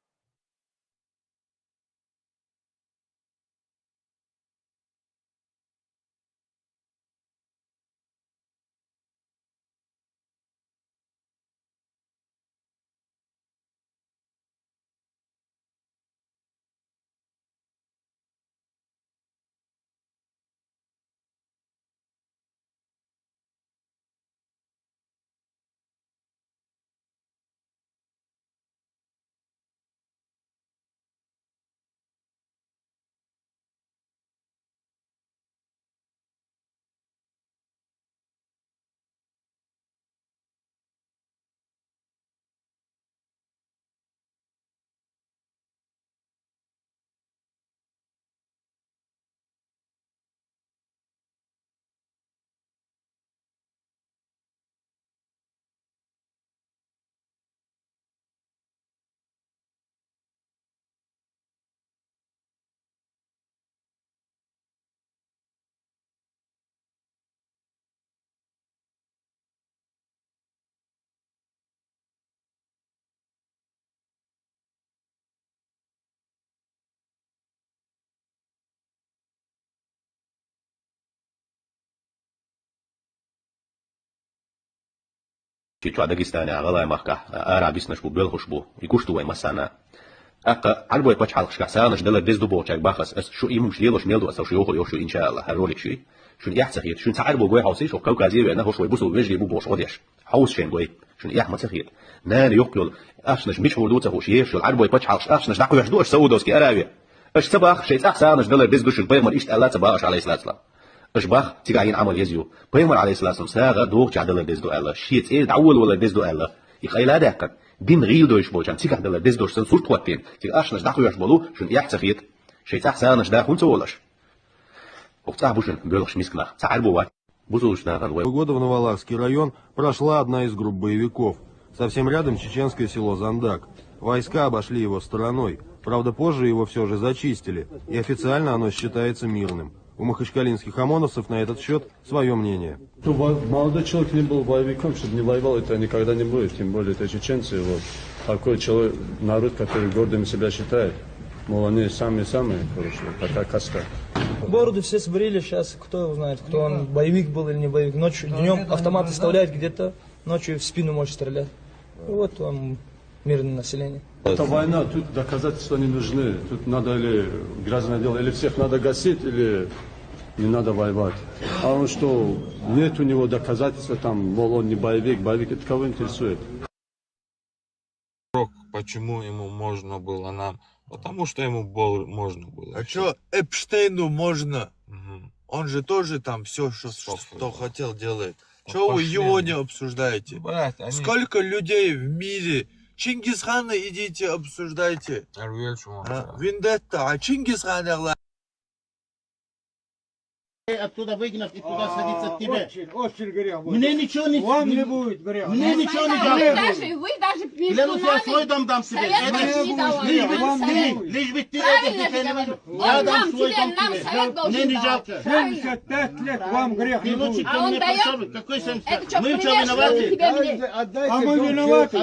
شو داغستان غلا مخكا عربيس نشبو بلخشبو يكشتو مسانا اق عربو باش حلقش كاسانش دل دزدو بوچاك باخس شو يمش ليلوش ميلدو اسو شو يوشو ان شاء الله هرولك شي شو يحتخيت شو تعربو جوي حوسي شو كوكازي انا هو شوي بوسو ويجي بو بوش وديش حوس شين جوي شو يحمد تخيت نان يقول افشنش مش ولوته هو شي شو العربو باش حلقش افشنش داكو يحدوش سودوسكي اراوي اش صباح شيت احسانش دل دزدو شو بيمر اشت الله تبارك عليه الصلاه اشباخ تيغاين عمل يزيو بيمر عليه الصلاه والسلام ساغا دوغ تعدل دزدو الله شيت ايه دعول ولا دزدو الله يخيل هذاك دين غيل دوش بوجان تيك عدل دزدو سن سوت توتين تيك اشنش داخو يش بولو شن يحتخيت شيت احسانش دا خونت ولاش وفتحبوشن بيلخش мискнах تعربوا бузулушна ганве. Года в Новоларский район прошла одна из групп боевиков. Совсем рядом чеченское село Зандак. Войска обошли его стороной. Правда, позже его все же зачистили, и официально оно считается мирным. У махачкалинских ОМОНовцев на этот счет свое мнение. Молодой человек не был боевиком, чтобы не воевал, это никогда не будет. Тем более это чеченцы. Вот. Такой человек, народ, который гордым себя считает. Мол, они самые-самые, короче, такая каста. В городе все сбрили, сейчас кто его знает, кто он, боевик был или не боевик. Ночью, днем автомат оставляет где-то, ночью в спину может стрелять. И вот вам мирное население. Это война, тут доказательства не нужны. Тут надо или грязное дело, или всех надо гасить, или не надо воевать. А он что, нет у него доказательства, там, мол, он не боевик, боевик, это кого интересует? Почему ему можно было нам? Потому что ему можно было. А что Эпштейну можно? Он же тоже там все, что хотел, делает. Что вы его не обсуждаете? Брат, Сколько людей в мире? Чингисхана идите обсуждайте. Вендетта, а Чингисхана... Оттуда выгнав и туда садиться к тебе. Очень грязно. Мне ничего не... Вам не будет грязно. Мне ничего не делать. Вы даже Клянусь, я свой дом дам себе. Лишь бы ты этих детей не выгнал. Я дам свой дом тебе. Мне не жалко. 75 лет вам грех Ты не лучше будет. ко мне пришел. Какой 75? Мы что, виноваты? А мы виноваты.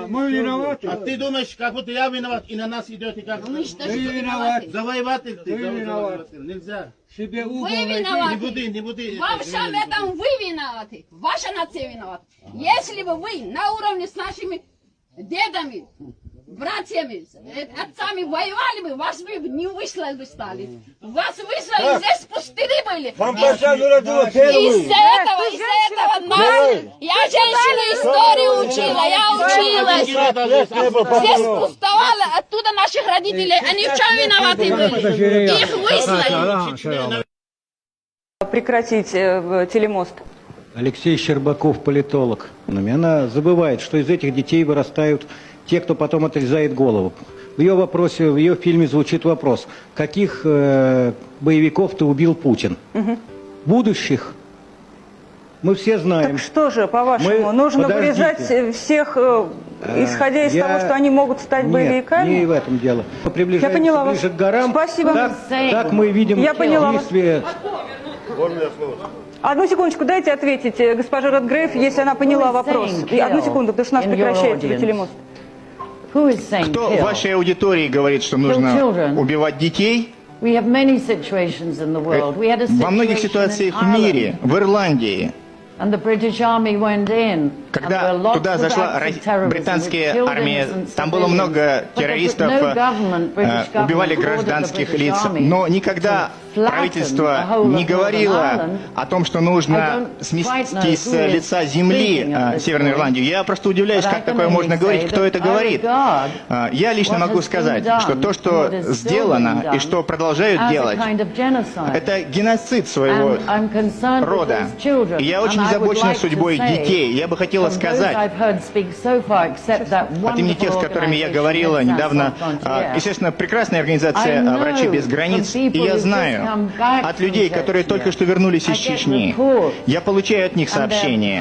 Мы виноваты. А ты думаешь, как будто я виноват, и на нас идете как... Вы что же Ты виноваты? Завоеватель ты. Вы виноваты. Нельзя. Себе Вы виноваты. Не буди. Во всем этом вы виноваты. Ваша нация виновата. Если бы вы на уровне с нашими дедами, братьями, отцами воевали бы, вас бы не выслали бы стали. Вас выслали, здесь пустыри были. Вам пощаду родила первую. Из-за этого нас... Я женщина историю учила, я училась. Здесь пустовало, оттуда наших родителей. Они в чем виноваты были? Их выслали. Прекратить телемост. Алексей Щербаков, политолог. Она забывает, что из этих детей вырастают те, кто потом отрезает голову. В ее вопросе, в ее фильме звучит вопрос: каких боевиков ты убил Путин? Будущих. Мы все знаем. Так что же, по-вашему, нужно вырезать всех, исходя из того, что они могут стать боевиками? Нет, не в этом дело. Мы приближаемся поняла ближе вас. к горам. Спасибо. Так мы видим действия. Одну секундочку, дайте ответить госпоже Редгрейв, если она поняла вопрос. Одну секунду, потому что у нас прекращается телемост. Кто в вашей аудитории говорит, что нужно убивать детей? Во многих ситуациях в мире, в Ирландии, когда туда зашла британская армия, там было много террористов, убивали гражданских лиц, но никогда правительство не говорило о том, что нужно смести с лица земли Северную Ирландию. Я просто удивляюсь, как такое можно говорить, кто это говорит. Я лично могу сказать, что то, что сделано и что продолжают делать, это геноцид своего рода. И я очень озабочена судьбой детей. Я бы хотела сказать от имени тех, с которыми я говорила недавно, естественно, прекрасная организация «Врачи без границ», и я знаю от людей, которые только что вернулись из Чечни, я получаю от них сообщения.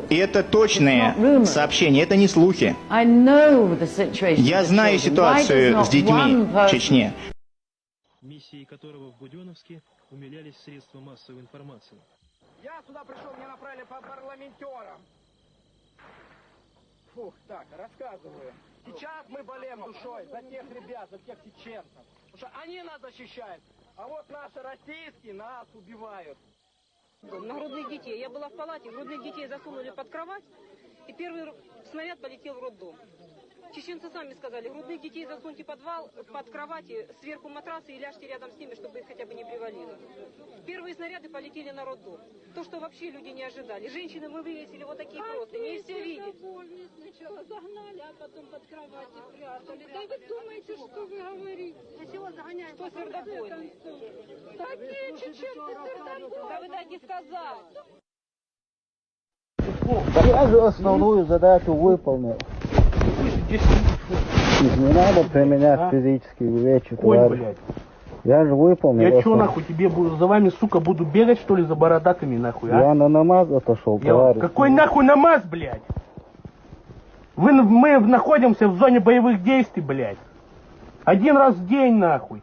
И это точные сообщения, это не слухи. Я знаю ситуацию с детьми в Чечне. Миссией которого в Буденновске умилялись средства массовой информации. Я сюда пришел, меня направили по парламентерам. Фух, так, рассказываю. Сейчас мы болеем душой за тех ребят, за тех чеченцев. Потому что они нас защищают, а вот наши российские нас убивают. На грудных детей. Я была в палате, грудных детей засунули под кровать, и первый снаряд полетел в роддом. Чеченцы сами сказали, грудных детей засуньте под кровати, сверху матрасы и ляжьте рядом с ними, чтобы их хотя бы не привалило. Первые снаряды полетели на роддом. То, что вообще люди не ожидали. Женщины мы вывесили вот такие просто, не все видят. Сначала загнали, а потом под кровати прятали. Да вы думаете, что вы говорите? А чего загоняем? Что сердобольные? Такие чеченцы сердобольные. Да вы дайте сказать. Я же основную задачу выполнил. Не надо применять физические вещи. Блядь. Я же выполнил. Я что нахуй тебе буду за вами, сука, буду бегать, что ли, за бородатыми, нахуй, а? Я на намаз отошел, товарищ. Какой нахуй намаз, блядь? Мы находимся в зоне боевых действий, блядь. Один раз в день, нахуй.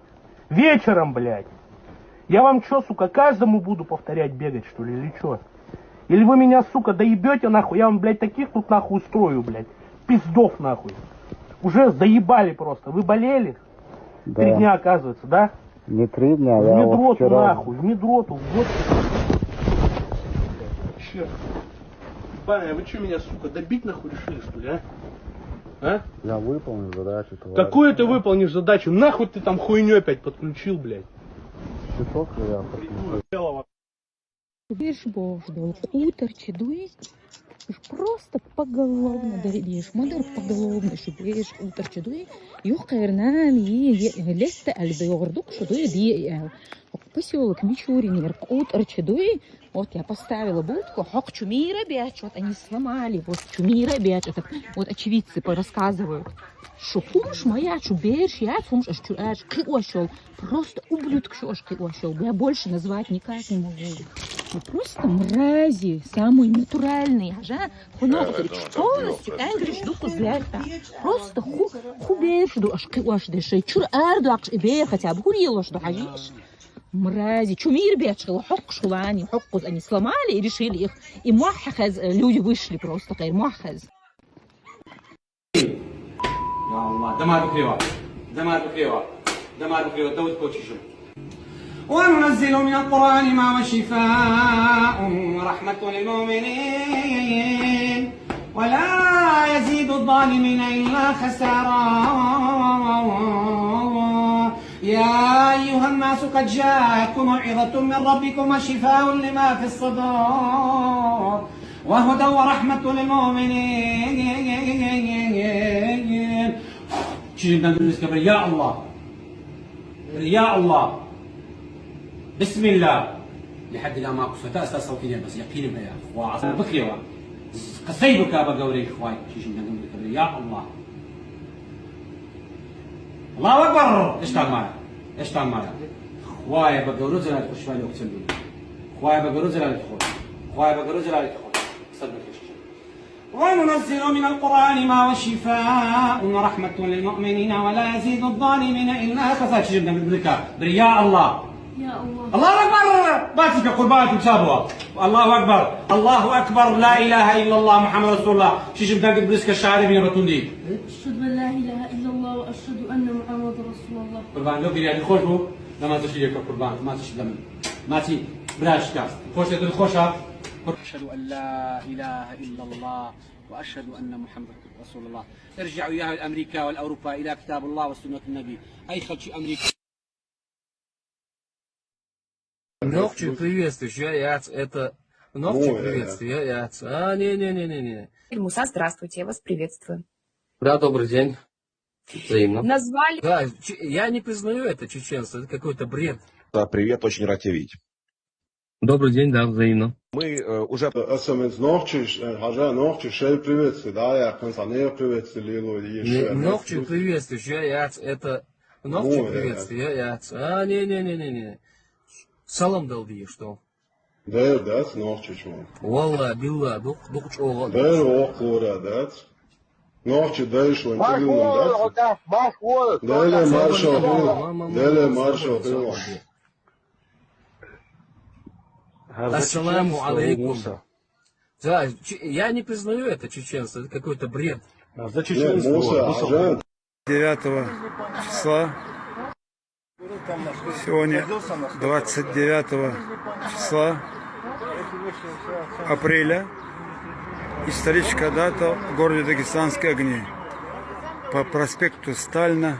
Вечером, блядь. Я вам что, сука, каждому буду повторять бегать, что ли, или что? Или вы меня, сука, доебете, нахуй? Я вам, блядь, таких тут, нахуй, устрою, блядь. Пиздов, нахуй. Уже заебали просто. Вы болели? Да. 3 дня, оказывается, да? Не 3 дня, в я медроту, вот вчера... нахуй, в медроту, вот. Черт. Ебаная, вы что, меня, сука, добить, нахуй, решили, что ли, а? Я выполнил задачу, товарищ. Какую ты выполнишь задачу? Нахуй ты там хуйню опять подключил, блядь? Часов я подключил. Видишь, бождал, утрче дуешь, просто поголовно доведешь, модер поголовно шибешь, утрче дуешь, юхкайрнам и лезте альбеордук, что дуешь бья. Поселок Мичурин, утрче дуешь, вот я поставила будку, хок чумира бять, вот они сломали, вот чумира бять, это вот очевидцы рассказывают. Что помощь моя, чуберш, я помощь, аж киошел, просто ублюдок, что аж киошел, я больше назвать никак не могу. Ну, просто мрази, самые натуральные, ага, полностью энгриш духа злята, просто хуберш, аж киош дешей, чур арду, аж ибер, хотя бы хурилош, да хажиш. Мрази, чумир бечил, хок шулани, хоккуз, они сломали и решили их, и махаз, люди вышли просто, кайр махаз. يا الله دمار بكريوة دمار بكريوة دمار بكريوة داود كوتشيشو وننزل من القرآن ما هو شفاء ورحمة للمؤمنين ولا يزيد الظالمين إلا خسارا يا أيها الناس قد جاءتكم موعظة من ربكم وشفاء لما في الصدور وهدى ورحمة للمؤمنين يا الله يا الله بسم الله لحد لا ما قصة أساس صوتين بس يقين بيا وعصر بكري قصيبك بقوري إخوي يا الله الله أكبر إيش كان معنا إيش كان معنا خوايا بقوري زلالة خش فاني أقسم بالله خوايا بقوري زلالة خود خوايا بقوري زلالة خود صدق وننزل من القرآن ما هو شفاء ورحمة للمؤمنين ولا يزيد الظالمين إلا خسارة. جبنا بالبركة برياء الله يا الله الله أكبر باتك قربانك بسابوا الله أكبر الله أكبر لا إله إلا الله محمد رسول الله جبنا بالبركة الشعري من بتوندي أشهد أن لا إله إلا الله وأشهد أن محمد رسول الله. قربان لو كريا الخوشبو لما تشيلك قربان ما تشلم ما تي بلاش كاس خوش الخوشة. أشهد أن لا إله إلا الله وأشهد أن محمد رسول الله. ارجعوا إياها الأمريكا والأوروبا إلى كتاب الله وسنة النبي. أي خلشي أمريكا. Ногчи приветствую, это ногчи приветствую, не. Муса, здравствуйте, я вас приветствую. Да, добрый день. Взаимно. Назвали... Да, я не признаю это чеченство, это какой-то бред. Да, привет, очень рад тебя видеть. Добрый день, да, взаимно. Мы уже... Ногчи приветствую, это... Ногчи приветствую, не. Салам дал ди, что? Да, ногчи чего. Валла, билла, дух чего. Да, да. Ногчи дай что, интервью, да? Далее маршал. Ассаламу алейкум. Да, я не признаю это чеченство, это какой-то бред. За чеченство. 9 числа. Сегодня 29 числа апреля историческая дата в городе Дагестанские огни. По проспекту Сталина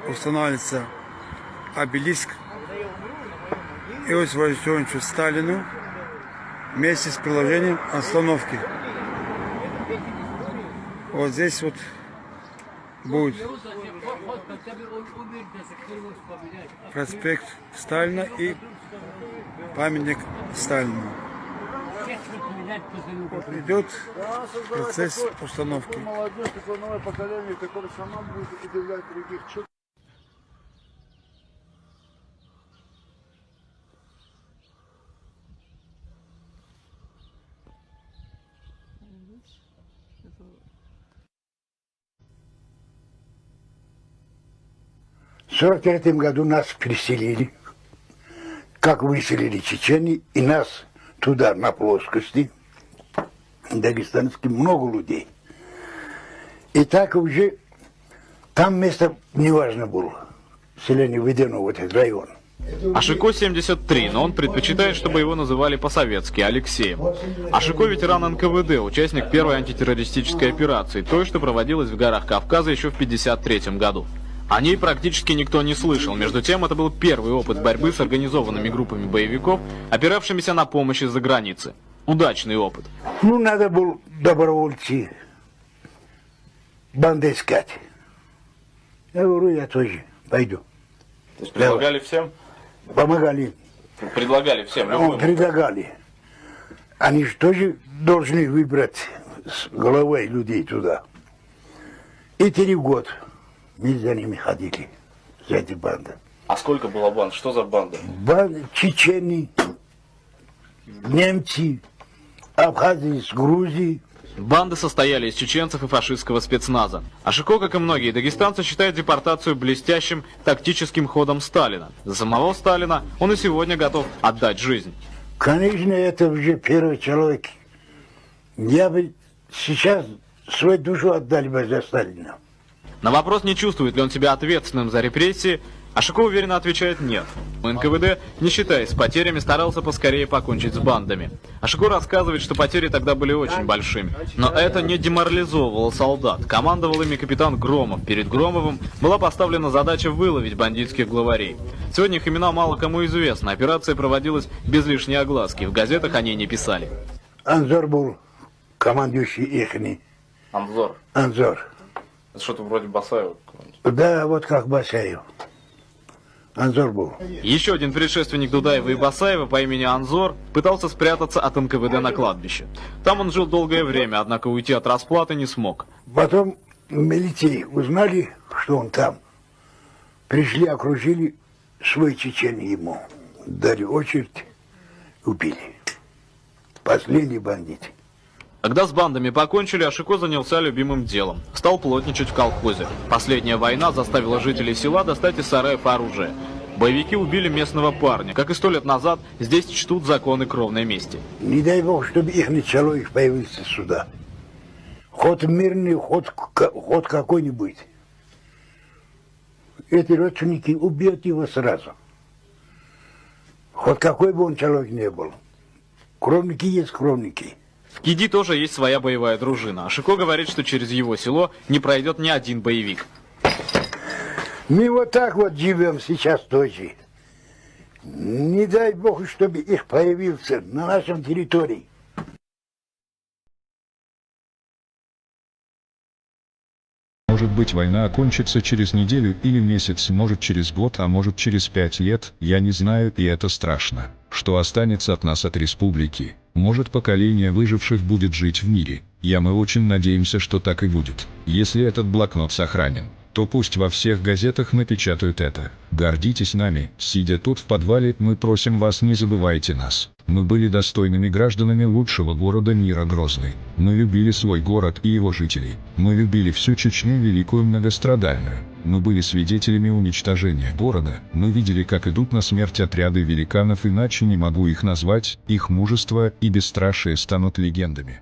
устанавливается обелиск Иосифу Виссарионовичу Сталину вместе с приложением остановки. Вот здесь вот будет проспект Сталина и памятник Сталину. Вот идет процесс установки. Молодежь, такое новое поколение, которое сама будет удивлять других. В 1943 году нас переселили, как выселили чеченцы, и нас туда, на плоскости, дагестанских, много людей. И так уже там место неважно было, селение введено в этот район. Ашико 73, но он предпочитает, чтобы его называли по-советски Алексеем. Ашико ветеран НКВД, участник первой антитеррористической операции, той, что проводилась в горах Кавказа еще в 1953 году. О ней практически никто не слышал. Между тем, это был первый опыт борьбы с организованными группами боевиков, опиравшимися на помощь из-за границы. Удачный опыт. Ну, надо было добровольцы, банды искать. Я говорю, я тоже пойду. То есть предлагали всем? Помогали. Предлагали всем? Предлагали. Они же тоже должны выбрать с головой людей туда. И 3 года мы за ними ходили, за эти банды. А сколько было банд? Что за банда? Банды, чеченцы, немцы, абхазы из Грузии. Банды состояли из чеченцев и фашистского спецназа. Ашико, как и многие дагестанцы, считает депортацию блестящим тактическим ходом Сталина. За самого Сталина он и сегодня готов отдать жизнь. Конечно, это уже первый человек. Я бы сейчас свою душу отдали бы за Сталина. На вопрос, не чувствует ли он себя ответственным за репрессии, Ашико уверенно отвечает «нет». НКВД, не считаясь с потерями, старался поскорее покончить с бандами. Ашико рассказывает, что потери тогда были очень большими. Но это не деморализовывало солдат. Командовал ими капитан Громов. Перед Громовым была поставлена задача выловить бандитских главарей. Сегодня их имена мало кому известны. Операция проводилась без лишней огласки. В газетах о ней не писали. Анзор был командующий ихний. Анзор? Анзор. Это что-то вроде Басаева? Да, вот как Басаев. Анзор был. Еще один предшественник Дудаева и Басаева по имени Анзор пытался спрятаться от НКВД на кладбище. Там он жил долгое время, однако уйти от расплаты не смог. Потом милиции узнали, что он там. Пришли, окружили, свой чечен ему дали очередь, убили. Последний бандит. Когда с бандами покончили, Ашико занялся любимым делом. Стал плотничать в колхозе. Последняя война заставила жителей села достать из сараев оружие. Боевики убили местного парня. Как и 100 лет назад, здесь чтут законы кровной мести. Не дай бог, чтобы их человек появился сюда. Ход мирный, ход какой-нибудь. Эти родственники убьют его сразу. Хоть какой бы он человек не был. Кровники есть кровники. В Киди тоже есть своя боевая дружина. Ашико говорит, что через его село не пройдет ни один боевик. Мы вот так вот живем сейчас тоже. Не дай бог, чтобы их появился на нашем территории. Может быть, война окончится через неделю или месяц, может через год, а может через 5 лет, я не знаю, и это страшно. Что останется от нас, от республики? Может, поколение выживших будет жить в мире. Мы очень надеемся, что так и будет. Если этот блокнот сохранен, то пусть во всех газетах напечатают это. Гордитесь нами, сидя тут в подвале, мы просим вас, не забывайте нас. Мы были достойными гражданами лучшего города мира Грозный. Мы любили свой город и его жителей. Мы любили всю Чечню великую многострадальную. Мы были свидетелями уничтожения города. Мы видели, как идут на смерть отряды великанов, иначе не могу их назвать. Их мужество и бесстрашие станут легендами.